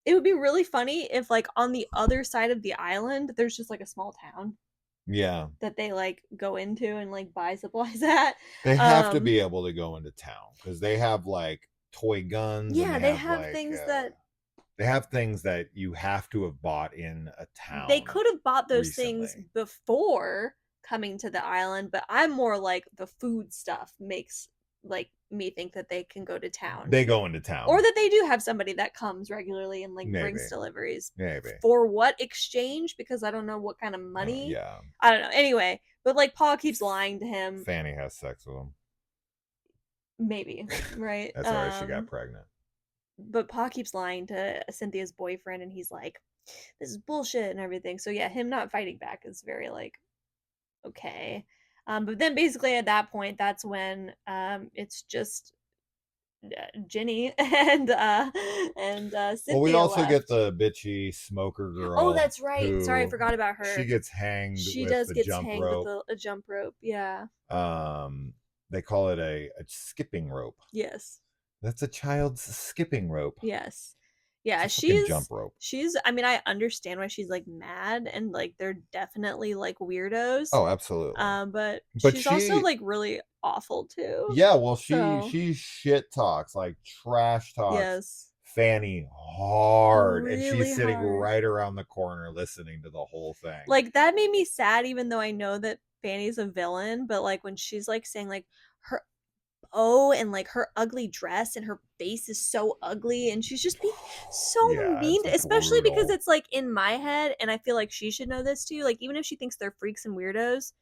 it would be really funny if like on the other side of the island there's just like a small town Yeah. that they like go into and like buy supplies at. They have to be able to go into town because they have like toy guns and Yeah, they have things that they have things that you have to have bought in a town. they could have bought those recently. things before coming to the island, but I'm more like the food stuff makes like me think that they can go to town. They go into town. Or that they do have somebody that comes regularly and like Maybe. brings deliveries. Maybe. For what exchange? Because I don't know what kind of money. Yeah. I don't know. Anyway, but like Pa keeps lying to him. Fanny has sex with him. Maybe, right? That's why she got pregnant. But Pa keeps lying to Cynthia's boyfriend and he's like, this is bullshit and everything. So yeah, him not fighting back is very like okay. But then basically at that point, that's when it's just Ginny and Cynthia. Well, we also left. get the bitchy smoker girl. Oh, that's right. Sorry, I forgot about her. She gets hanged. She with does the get jump hanged rope. with a jump rope. Yeah. They call it a skipping rope. Yes. That's a child's skipping rope. Yes. Yeah, she's jump rope. I mean, I understand why she's like mad and like they're definitely like weirdos. Oh, absolutely. But she's also like really awful too. Yeah, well, she shit talks, like trash talks. Yes. Fanny hard, really and she's sitting hard. right around the corner listening to the whole thing. Like that made me sad, even though I know that Fanny's a villain. But like when she's like saying like her and like her ugly dress and her face is so ugly and she's just being so mean, especially brutal. because it's like in my head, and I feel like she should know this too, like even if she thinks they're freaks and weirdos,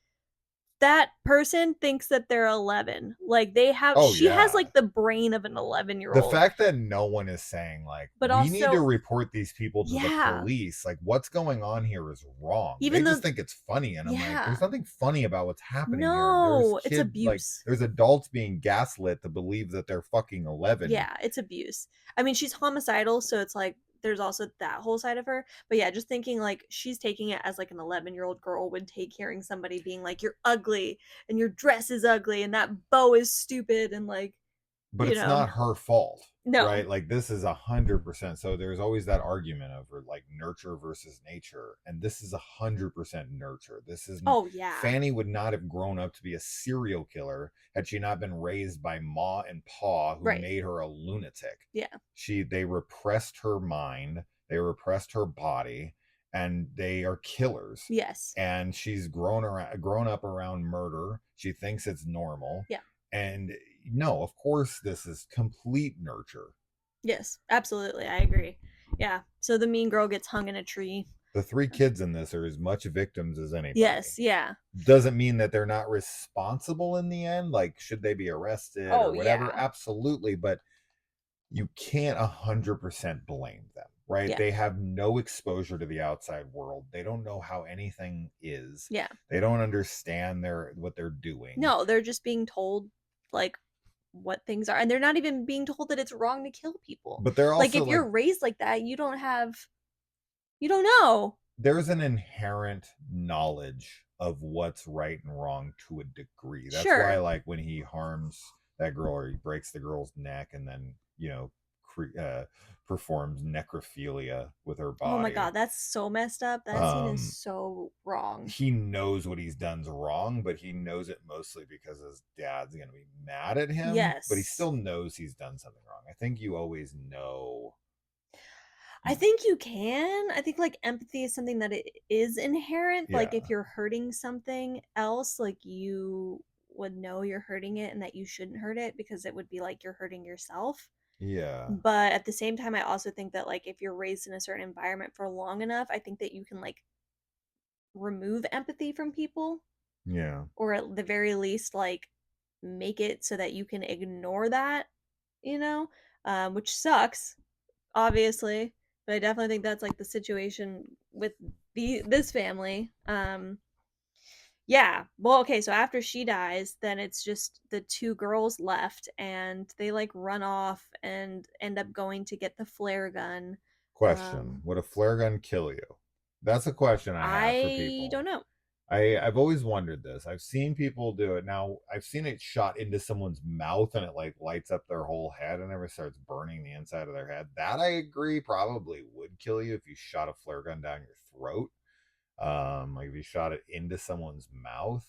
that person thinks that they're 11. Like they have she has like the brain of an 11-year-old. The fact that no one is saying like, but we need to report these people to the police, like what's going on here is wrong. Even they just think it's funny, and I'm like, there's nothing funny about what's happening here. No, it's abuse. Like, there's adults being gaslit to believe that they're fucking 11. Yeah, it's abuse. I mean, she's homicidal, so it's like there's also that whole side of her. But yeah, just thinking like she's taking it as like an 11-year-old girl would take hearing somebody being like, you're ugly and your dress is ugly and that bow is stupid and like, But it's not her fault, no. right? Like this is 100%. So there's always that argument over like nurture versus nature, and this is 100% nurture. This is Oh yeah. Fanny would not have grown up to be a serial killer had she not been raised by Ma and Pa, who Right. made her a lunatic. Yeah. They repressed her mind, they repressed her body, and they are killers. Yes. And she's grown up around murder. She thinks it's normal. Yeah. And no, of course, this is complete nurture. Yes, absolutely. I agree. Yeah. So the mean girl gets hung in a tree. The 3 kids in this are as much victims as anybody. Yes, yeah. Doesn't mean that they're not responsible in the end. Like, should they be arrested or whatever? Yeah. Absolutely. But you can't 100% blame them, right? Yeah. They have no exposure to the outside world. They don't know how anything is. Yeah. They don't understand what they're doing. No, they're just being told like what things are, and they're not even being told that it's wrong to kill people. But they're also like if you're raised like that, you don't know. There's an inherent knowledge of what's right and wrong to a degree. That's why, like, when he harms that girl or he breaks the girl's neck and then, performs necrophilia with her body. Oh my god, that's so messed up. That scene is so wrong. He knows what he's done's wrong, but he knows it mostly because his dad's gonna be mad at him. Yes. But he still knows he's done something wrong. I think you always know. I think you can. I think like empathy is something that it is inherent. Yeah. Like if you're hurting something else, like you would know you're hurting it and that you shouldn't hurt it because it would be like you're hurting yourself. Yeah. But at the same time, I also think that like if you're raised in a certain environment for long enough, I think that you can like remove empathy from people. Yeah. Or at the very least like make it so that you can ignore that, which sucks, obviously. But I definitely think that's like the situation with this family. Yeah. Well, okay, so after she dies, then it's just the 2 girls left and they like run off and end up going to get the flare gun. Question. Would a flare gun kill you? That's a question I have for people. I don't know. I've always wondered this. I've seen people do it. Now, I've seen it shot into someone's mouth and it like lights up their whole head and ever starts burning the inside of their head. That I agree probably would kill you if you shot a flare gun down your throat. Like if you shot it into someone's mouth.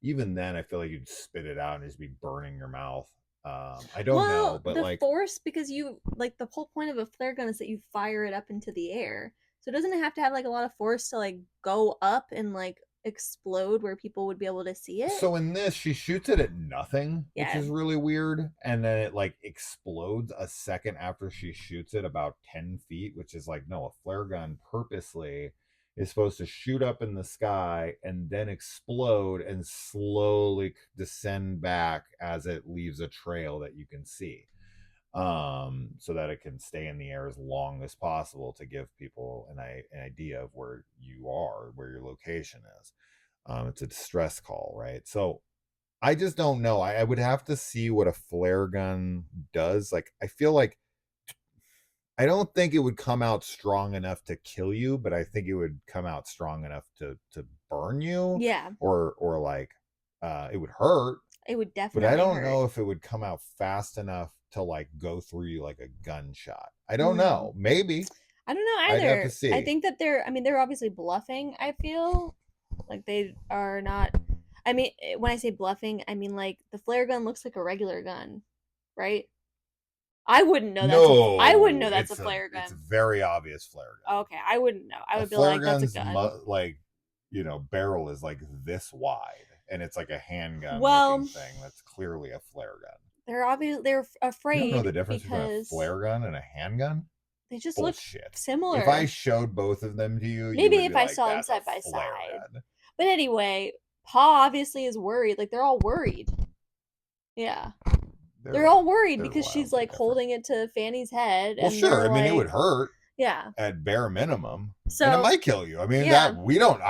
Even then I feel like you'd spit it out and just be burning your mouth. I don't know, but the force, because you like the whole point of a flare gun is that you fire it up into the air. So doesn't it have to have like a lot of force to like go up and like explode where people would be able to see it? So in this, she shoots it at nothing, which is really weird. And then it like explodes a second after she shoots it about 10 feet, which is like, no, a flare gun purposely is supposed to shoot up in the sky and then explode and slowly descend back as it leaves a trail that you can see. So that it can stay in the air as long as possible to give people an idea of where you are, where your location is. It's a distress call, right? So I just don't know. I would have to see what a flare gun does. Like, I feel like I don't think it would come out strong enough to kill you, but I think it would come out strong enough to burn you. Yeah. Or like it would hurt. It would definitely But I don't hurt. know if it would come out fast enough to like go through you like a gunshot. I don't know. Maybe. I don't know either. I'd have to see. I think that they're obviously bluffing, I feel. Like they are not. I mean, when I say bluffing, I mean like the flare gun looks like a regular gun, right? I wouldn't know I wouldn't know that's a flare gun. It's a very obvious flare gun. Okay, I wouldn't know. I would be like, that's a gun. Like, barrel is like this wide, and it's like a handgun thing that's clearly a flare gun. They're afraid. You don't know the difference between a flare gun and a handgun? They just look similar. If I showed both of them to you, maybe if I saw them side by side. But anyway, Pa obviously is worried. Like they're all worried. Yeah. They're all worried because she's like holding it to Fanny's head. Well, sure. I mean, it would hurt. Yeah. At bare minimum. So, and it might kill you. I mean, I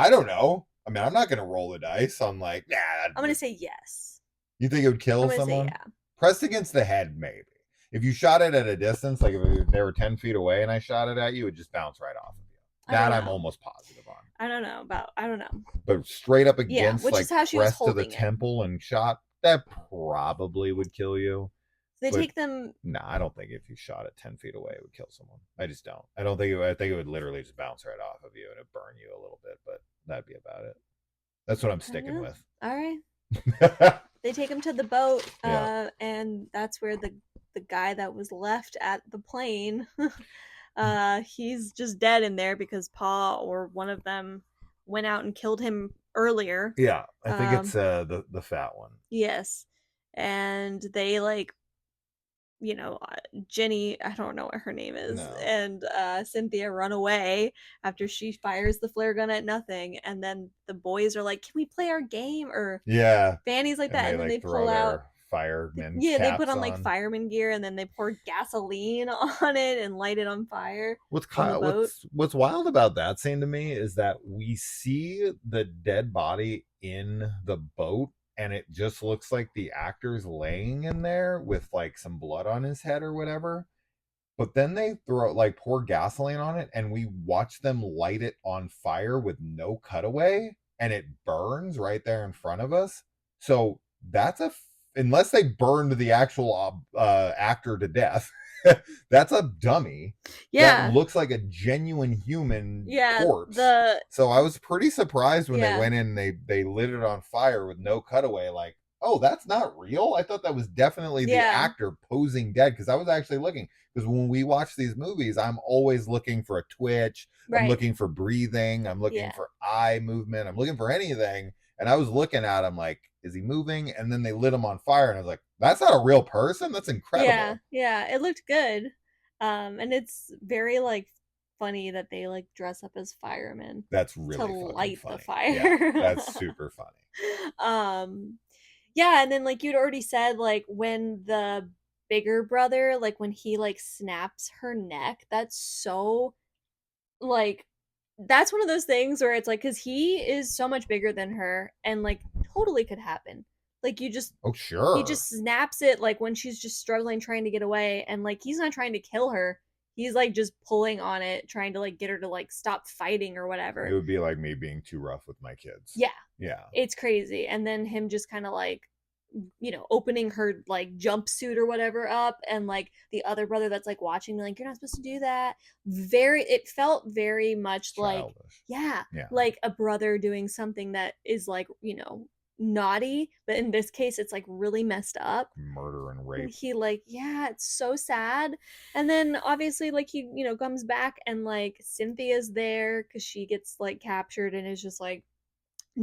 don't know. I mean, I'm not going to roll the dice on like, nah. I'm going to say yes. You think it would kill someone? Say, yeah. Pressed against the head, maybe. If you shot it at a distance, like if they were 10 feet away and I shot it at you, it would just bounce right off of you. I don't That I'm know. almost positive on. I don't know. But straight up Yeah, against, which is like how she was pressed to the holding it. temple and shot, that probably would kill you. They But take them. no, I don't think if you shot it 10 feet away, it would kill someone. I just don't. I don't think I think it would literally just bounce right off of you and it'd burn you a little bit, but that'd be about it. That's what I'm sticking with. All right. They take him to the boat, Yeah. and that's where the guy that was left at the plane, he's just dead in there because Pa or one of them went out and killed him earlier. Yeah, I think it's the fat one. Yes, and they like, Jenny, I don't know what her name is, No. and Cynthia run away after she fires the flare gun at nothing, and then the boys are like, "Can we play our game?" Or Yeah, Fanny's like and that, they and then they like throw pull out. their fireman Yeah, they put caps on like on. fireman gear, and then they pour gasoline on it and light it on fire What's on the boat. what's wild about that scene to me is that we see the dead body in the boat and it just looks like the actor's laying in there with like some blood on his head or whatever. But then they pour gasoline on it and we watch them light it on fire with no cutaway and it burns right there in front of us. So that's unless they burned the actual actor to death. That's a dummy that Yeah, looks like a genuine human yeah, corpse. the So I was pretty surprised when they yeah, went in and they lit it on fire with no cutaway. Like, oh, that's not real. I thought that was definitely the yeah, actor posing dead because I was actually looking. Because when we watch these movies, I'm always looking for a twitch. I'm right, looking for breathing. I'm looking yeah, for eye movement. I'm looking for anything. And I was looking at him like, is he moving? And then they lit him on fire, and I was like, that's not a real person. That's yeah, incredible. yeah. It looked good, and it's very like funny that they like dress up as firemen That's to really fucking light the funny. Yeah, fire. that's super funny. um yeah, and then like you'd already said, like when the bigger brother, like when he like snaps her neck, that's so like that's one of those things where it's like, because he is so much bigger than her and like totally could happen. Like you just Oh, he sure. just snaps it like when she's just struggling trying to get away, and like he's not trying to kill her, he's like just pulling on it trying to like get her to like stop fighting or It whatever. would be like me being too rough with my kids. Yeah, Yeah. it's crazy. And then him just kind of like, opening her like jumpsuit or whatever up, and like the other brother that's like watching me like, you're not supposed to do that. It felt very much like, Childish. yeah, Yeah. like a brother doing something that is like, naughty, but in this case it's like really messed up. Murder and rape. He like, yeah, it's so sad. And then obviously like he, comes back, and like Cynthia's there because she gets like captured and is just like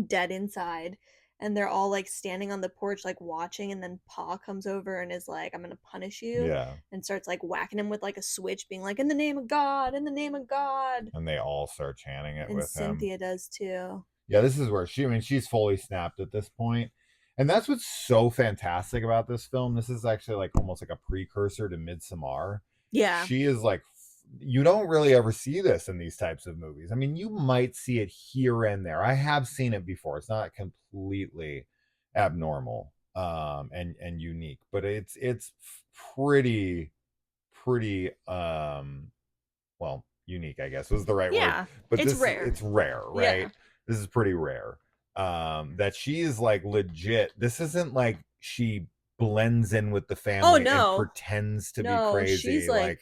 dead inside, and they're all like standing on the porch like watching, and then Pa comes over and is like, I'm gonna punish you, Yeah. and starts like whacking him with like a switch, being like, in the name of God, in the name of God. And they all start chanting it And with him. Cynthia does too. Yeah, this is where she's fully snapped at this point. And that's what's so fantastic about this film. This is actually like almost like a precursor to Midsommar. Yeah, She is like, you don't really ever see this in these types of movies. I mean, you might see it here and there. I have seen it before. It's not completely abnormal and unique, but it's pretty well, unique, I guess was the right word. yeah, But it's rare. it's rare, right? Yeah. This is pretty rare. That she is like legit. This isn't like she blends in with the Oh family and no, pretends to be no, she's crazy. Like like,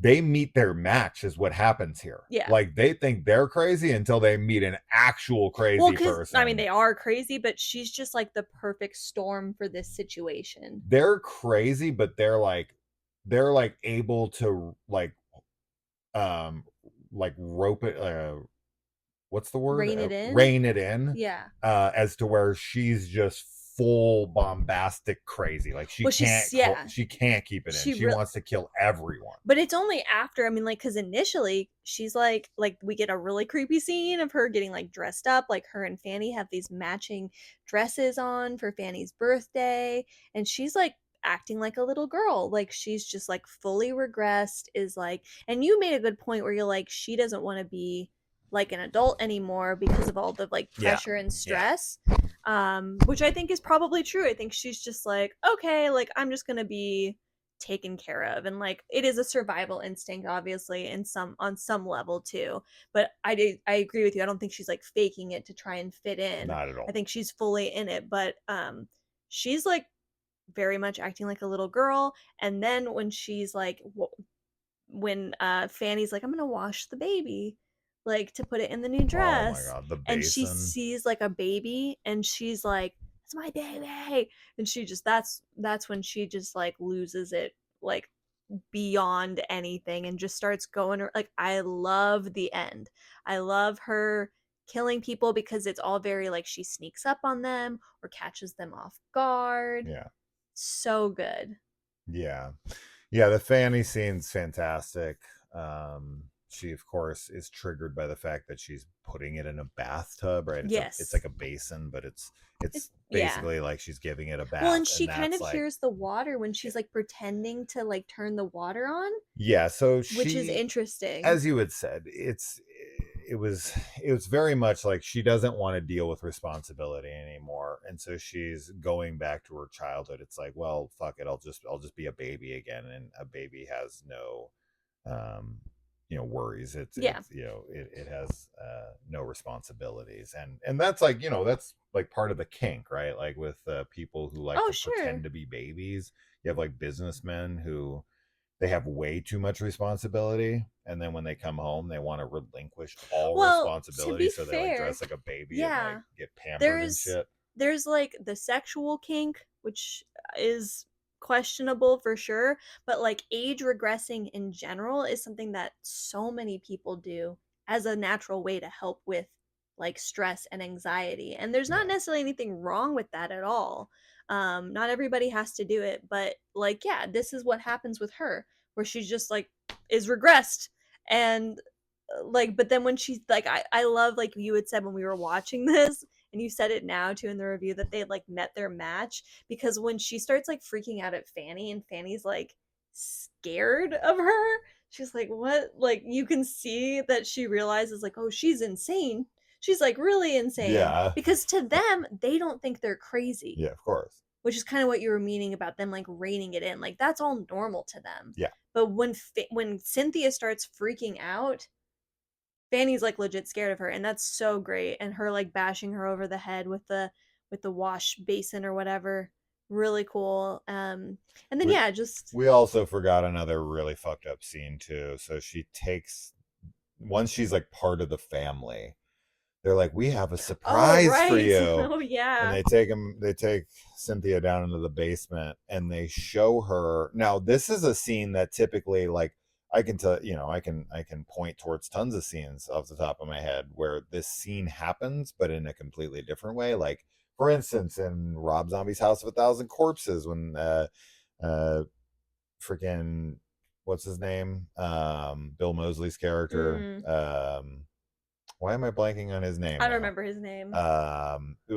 they meet their match is what happens here. yeah. Like they think they're crazy until they meet an actual crazy Well, because person. I mean they are crazy, but she's just like the perfect storm for this situation. They're crazy, but they're like able to um rope it what's the word? Rein it in. Rein it in. Yeah. As to where she's just full bombastic crazy. Like Well, she's yeah. she can't keep it in. She Re- wants to kill everyone. But it's only after, I mean, like, because initially she's like we get a really creepy scene of her getting like dressed up, like her and Fanny have these matching dresses on for Fanny's birthday, and she's like acting like a little girl, like she's just like fully regressed, is like, and you made a good point where you're like, she doesn't want to be like an adult anymore because of all the like pressure and stress. Which I think is probably true. I think she's just like, okay, like I'm just gonna be taken care of. And like it is a survival instinct obviously in some on some level too, but I agree with you. I don't think she's like faking it to try and fit in. Not at I all. think she's fully in it, but she's like very much acting like a little girl. And then when she's like when Fanny's like, I'm gonna wash the baby, like to put it in the new Oh my dress, god, the and she basin. sees like a baby, and she's like, "It's my baby," and she just that's when she just like loses it, like beyond anything, and just starts going like I love the end. I love her killing people because it's all very like she sneaks up on them or catches them off guard. Yeah. So good. Yeah. Yeah, the Fanny scene's fantastic. She of course is triggered by the fact that she's putting it in a bathtub, right? It's Yes. like a basin, but it's Yeah. basically like she's giving it a Well, bath, and she and kind that's of like, hears the water when she's like pretending to like turn the water on, yeah, so which is she, interesting. as you had said, it was it was very much like she doesn't want to deal with responsibility anymore, and so she's going back to her childhood. It's like, well, fuck it, I'll just be a baby again, and a baby has no um worries. Yeah. It has no responsibilities, and that's like, that's like part of the kink, right? Like with people who like Oh, to pretend sure. to be babies. You have like businessmen who they have way too much responsibility, and then when they come home they want to relinquish all Well, to responsibility, be so they like fair, dress like a baby and like yeah, get pampered and there's shit. there's like the sexual kink, which is questionable for sure, but like age regressing in general is something that so many people do as a natural way to help with like stress and anxiety. And there's not Yeah. necessarily anything wrong with that at all. Not everybody has to do it, but like yeah, this is what happens with her where she's just like is regressed. And like but then when she's like I love like you had said when we were watching this, and you said it now too in the review, that they like met their match, because when she starts like freaking out at Fanny and Fanny's like scared of her, she's like what, like you can see that she realizes like oh she's insane, she's like really insane, Yeah. because to them they don't think they're crazy, Yeah, of course. which is kind of what you were meaning about them like reining it in, like that's all normal to them. Yeah. But when Cynthia starts freaking out, Fanny's like legit scared of her, and that's so great. And her like bashing her over the head with the wash basin or whatever, really cool. And then we yeah, just we also forgot another really fucked up scene too. So she takes, once she's like part of the family, they're like, we have a oh surprise for right, you. oh And yeah, they take Cynthia down into the basement, and they show her. Now this is a scene that typically, like, I can tell, I can point towards tons of scenes off the top of my head where this scene happens, but in a completely different way. Like, for instance, in Rob Zombie's House of a Thousand Corpses, when uh freaking, what's his name, Bill Moseley's character, mm, why am I blanking on his I name don't now? remember his name.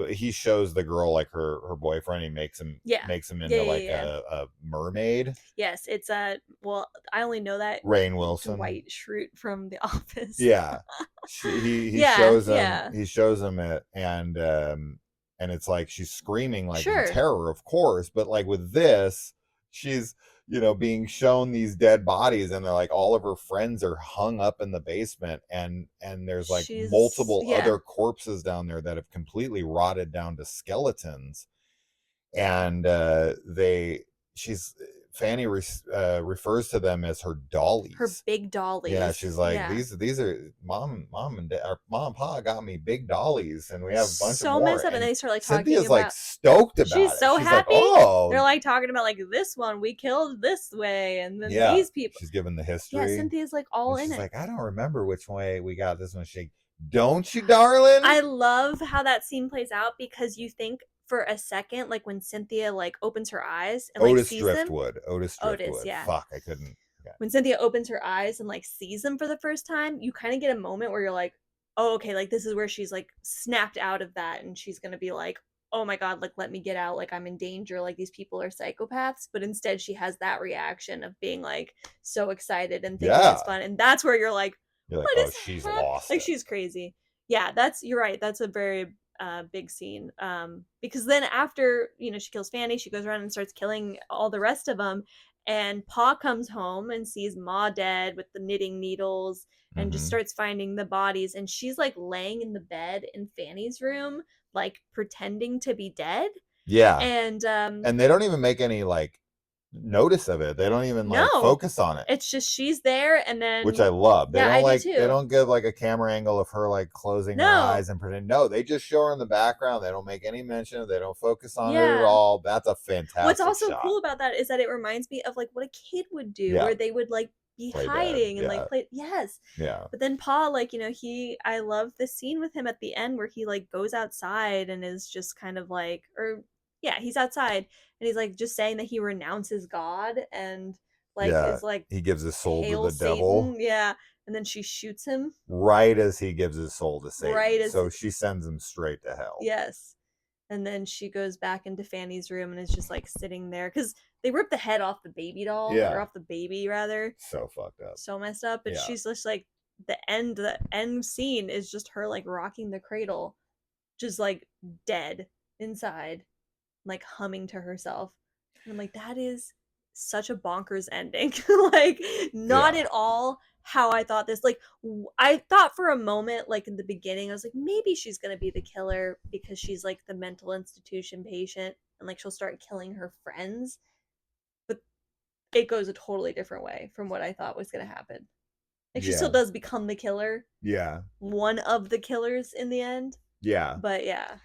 He shows the girl like her boyfriend. He makes him Yeah, makes him yeah, into yeah, like yeah. a mermaid. Yes, it's well, I only know that Rain Wilson. Dwight Schrute from The Office. Yeah. He Yeah, shows him yeah, it, and it's like she's screaming like in sure. terror, of course, but like with this, she's, being shown these dead bodies, and they're like all of her friends are hung up in the basement, and there's like She's multiple yeah. other corpses down there that have completely rotted down to skeletons. And they she's Fanny refers to them as her Her dollies. big Yeah, dollies. she's like, Yeah. these are mom and dad, or mom and pa got me big dollies, and we have a bunch of So more. messed up. And And they start like talking Cynthia's like about, stoked about she's it. so She's like, happy. They're oh like talking about like this one we killed this way, and then yeah. these people. She's given the Yeah, history, Cynthia's like all and in she's it. like, I don't remember which way we got this one. She, don't you, darling? I love how that scene plays out, because you think for a second, like when Cynthia like opens her eyes and like Otis sees them. Driftwood. Otis Otis, Driftwood. yeah. Fuck, I couldn't. Okay. When Cynthia opens her eyes and like sees them for the first time, you kind of get a moment where you're like, oh, okay, like this is where she's like snapped out of that, and she's gonna be like, oh my god, like let me get out, like I'm in danger, like these people are psychopaths. But instead she has that reaction of being like so excited and thinking it's Yeah. fun, and that's where you're like, You're like, what oh, is she's that, lost like it. she's crazy. Yeah, that's, you're right, that's a very big scene, because then after she kills Fanny, she goes around and starts killing all the rest of them, And Pa comes home and sees Ma dead with the knitting needles and just Mm-hmm. starts finding the bodies. And she's like laying in the bed in Fanny's room, like pretending to be dead. Yeah. And And they don't even make any like notice of it. They don't even like no, focus on it, it's just she's there. And which I then, love. yeah, I do They too. don't give like a camera angle of her like closing her No, eyes and pretend. No, they just show her in the background. They don't make any mention. They don't focus on it at yeah. all. That's a What's fantastic also shot. cool about that is that it reminds me of like what a kid would do, Yeah. where they would like be Play dead. hiding and like Yeah. play. Yes. Yeah. But then Paul, like, I love the scene with him at the end where he like goes outside and is just kind of like, or yeah, he's outside and he's like just saying that he renounces God and like Yeah. is like, He gives his soul to hail the devil Satan. Yeah. And then she shoots him right as he gives his soul to right Satan. as, So she sends him straight to hell. yes. And then she goes back into Fanny's room and is just like sitting there because they ripped the head off the baby doll, or Yeah. off the baby rather. So fucked up. So messed up. But Yeah. she's just like, the end scene is just her like rocking the cradle, just like dead inside, like humming to herself. And I'm like, that is such a bonkers ending. Like, not Yeah. at all how I thought this. Like, I thought for a moment, like in the beginning, I was like, maybe she's gonna be the killer because she's like the mental institution patient and like she'll start killing her friends. But it goes a totally different way from what I thought was gonna happen. Like, she still Yeah. does become the killer, Yeah. one of the killers in the end. Yeah. But yeah.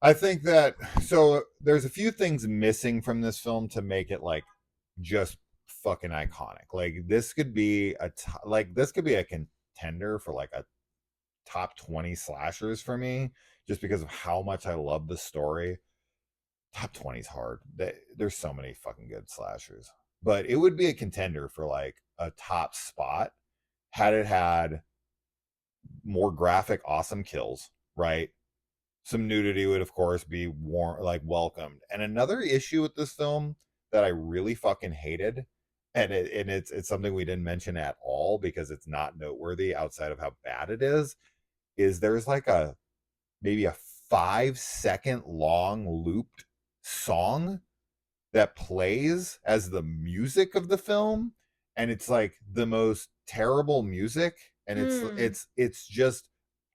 I think that so there's a few things missing from this film to make it like just fucking iconic. Like this could be this could be a contender for like a top 20 slashers for me just because of how much I love the story. Top 20 is hard. There's so many fucking good slashers. But it would be a contender for like a top spot had it had more graphic awesome kills, right? Some nudity would of course be welcomed. And another issue with this film that I really fucking hated, and it's something we didn't mention at all because it's not noteworthy outside of how bad it is there's like maybe a 5-second long looped song that plays as the music of the film, and it's like the most terrible music, and it's just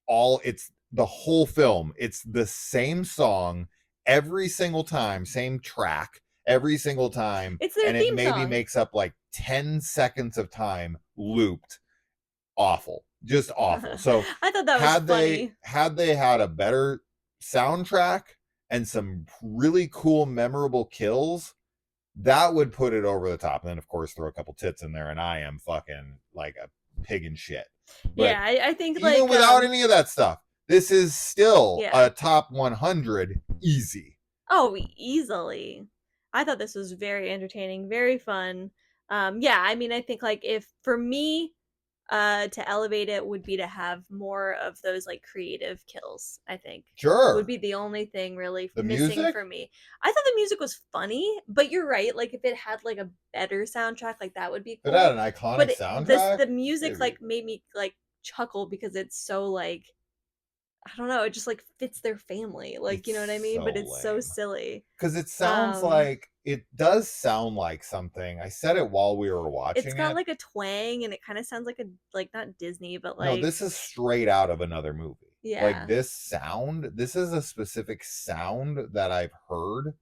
it's the whole film. It's the same song every single time, same track every single time, It's their and it theme maybe song. makes up like 10 seconds of time looped. Awful, just awful. So I thought that was funny. had they had a better soundtrack and some really cool memorable kills, that would put it over the top. And then of course throw a couple tits in there and I am fucking like a pig in shit. But Yeah, I think even like without any of that stuff, this is still yeah. a top 100 easy. Oh, easily. I thought this was very entertaining, very fun. Yeah, I mean, I think like if for me, to elevate it would be to have more of those like creative kills. I think would Sure. be the only thing really The missing music? for me. I thought the music was funny, but you're right. Like if it had like a better soundtrack, like that would be If it had cool. an iconic But soundtrack, the music maybe. like made me like chuckle because it's so like, I don't know, it just like fits their family. Like, you know what I It's mean? But so it's so lame. silly. Because Um it does sound like something. I said it while we were it's watching got it. like a twang and it kind of sounds like a, like, not Disney, but No, like, this is straight out of another movie. Like yeah. this is a specific sound that I've heard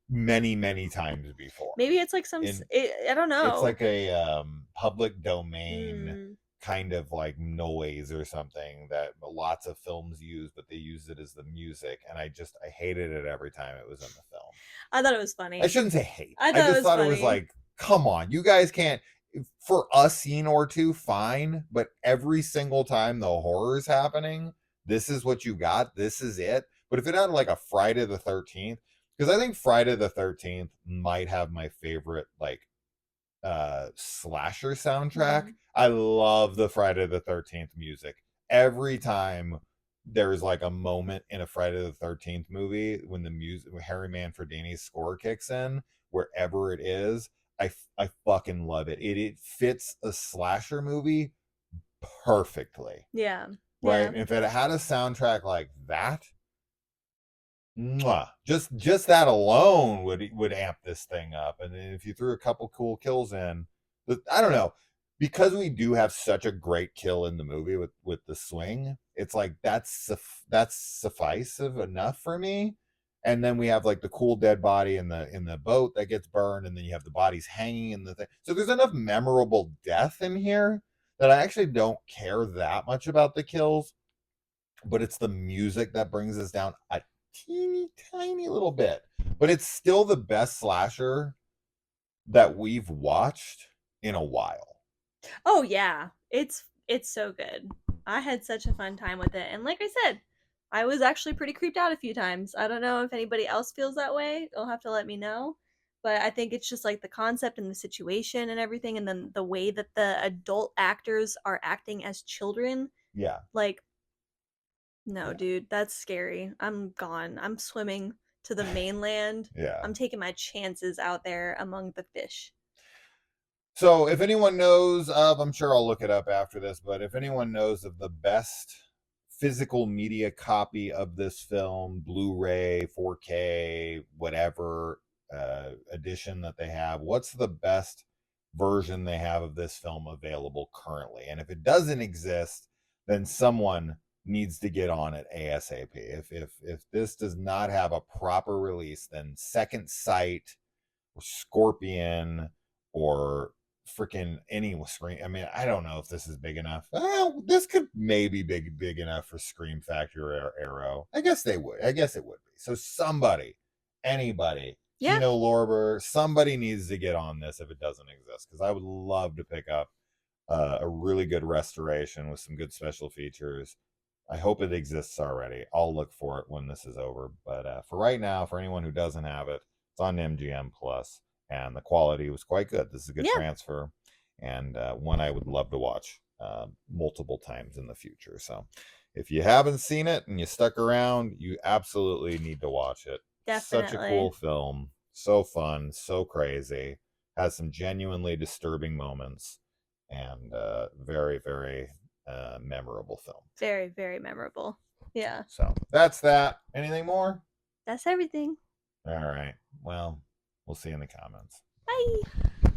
many, many times before. Maybe it's like some In I don't It's know. like a public domain Mm. kind of like noise or something that lots of films use, but they use it as the music, and I hated it every time it was in the film. I thought it was funny. I shouldn't say hate. I I thought it just was thought it was funny. like, come on, you guys can't. For a scene or two, fine, but every single time the horror is happening, this is what you got. This is it. But if it had like a Friday the 13th, because I think Friday the 13th might have my favorite like slasher soundtrack. Mm-hmm. I love the Friday the 13th music. Every time there's like a moment in a Friday the 13th movie when the music, when Harry Manfredini's score kicks in, wherever it is, I fucking love it. It fits a slasher movie perfectly. Yeah. Right? Yeah. And if it had a soundtrack like that, Mwah. Just that alone would amp this thing up. And then if you threw a couple cool kills in, I don't know, because we do have such a great kill in the movie with the swing. It's like that's sufficient enough for me. And then we have like the cool dead body in the boat that gets burned, and then you have the bodies hanging in the thing. So there's enough memorable death in here that I actually don't care that much about the kills, but it's the music that brings us down a teeny tiny little bit. But it's still the best slasher that we've watched in a while. Oh yeah, it's so good. I had such a fun time with it, and like I said, I was actually pretty creeped out a few times. I don't know if anybody else feels that way. You'll have to let me know. But I think it's just like the concept and the situation and everything, and then the way that the adult actors are acting as children. Yeah, Like, no, yeah, dude, that's scary. I'm gone. I'm swimming to the mainland. yeah. I'm taking my chances out there among the fish. So if anyone knows of, I'm sure I'll look it up after this, but if anyone knows of the best physical media copy of this film, Blu-ray, 4K, whatever edition that they have, what's the best version they have of this film available currently? And if it doesn't exist, then someone needs to get on it ASAP. If this does not have a proper release, then Second Sight or Scorpion or freaking any Scream. I mean, I don't know if this is big enough. Well, this could maybe big enough for Scream Factory or Arrow. I guess they would. I guess it would be. So somebody, anybody, Yeah, Kino Lorber, somebody needs to get on this if it doesn't exist, because I would love to pick up a really good restoration with some good special features. I hope it exists already. I'll look for it when this is over. But for right now, for anyone who doesn't have it, it's on MGM Plus, and the quality was quite good. This is a good yeah, transfer, and one I would love to watch multiple times in the future. So, if you haven't seen it and you stuck around, you absolutely need to watch it. Such a definitely. cool film, so fun, so crazy, has some genuinely disturbing moments, and very memorable film. Very, very memorable. Yeah. So that's that. Anything more? That's everything. All right. Well, we'll see you in the comments. Bye.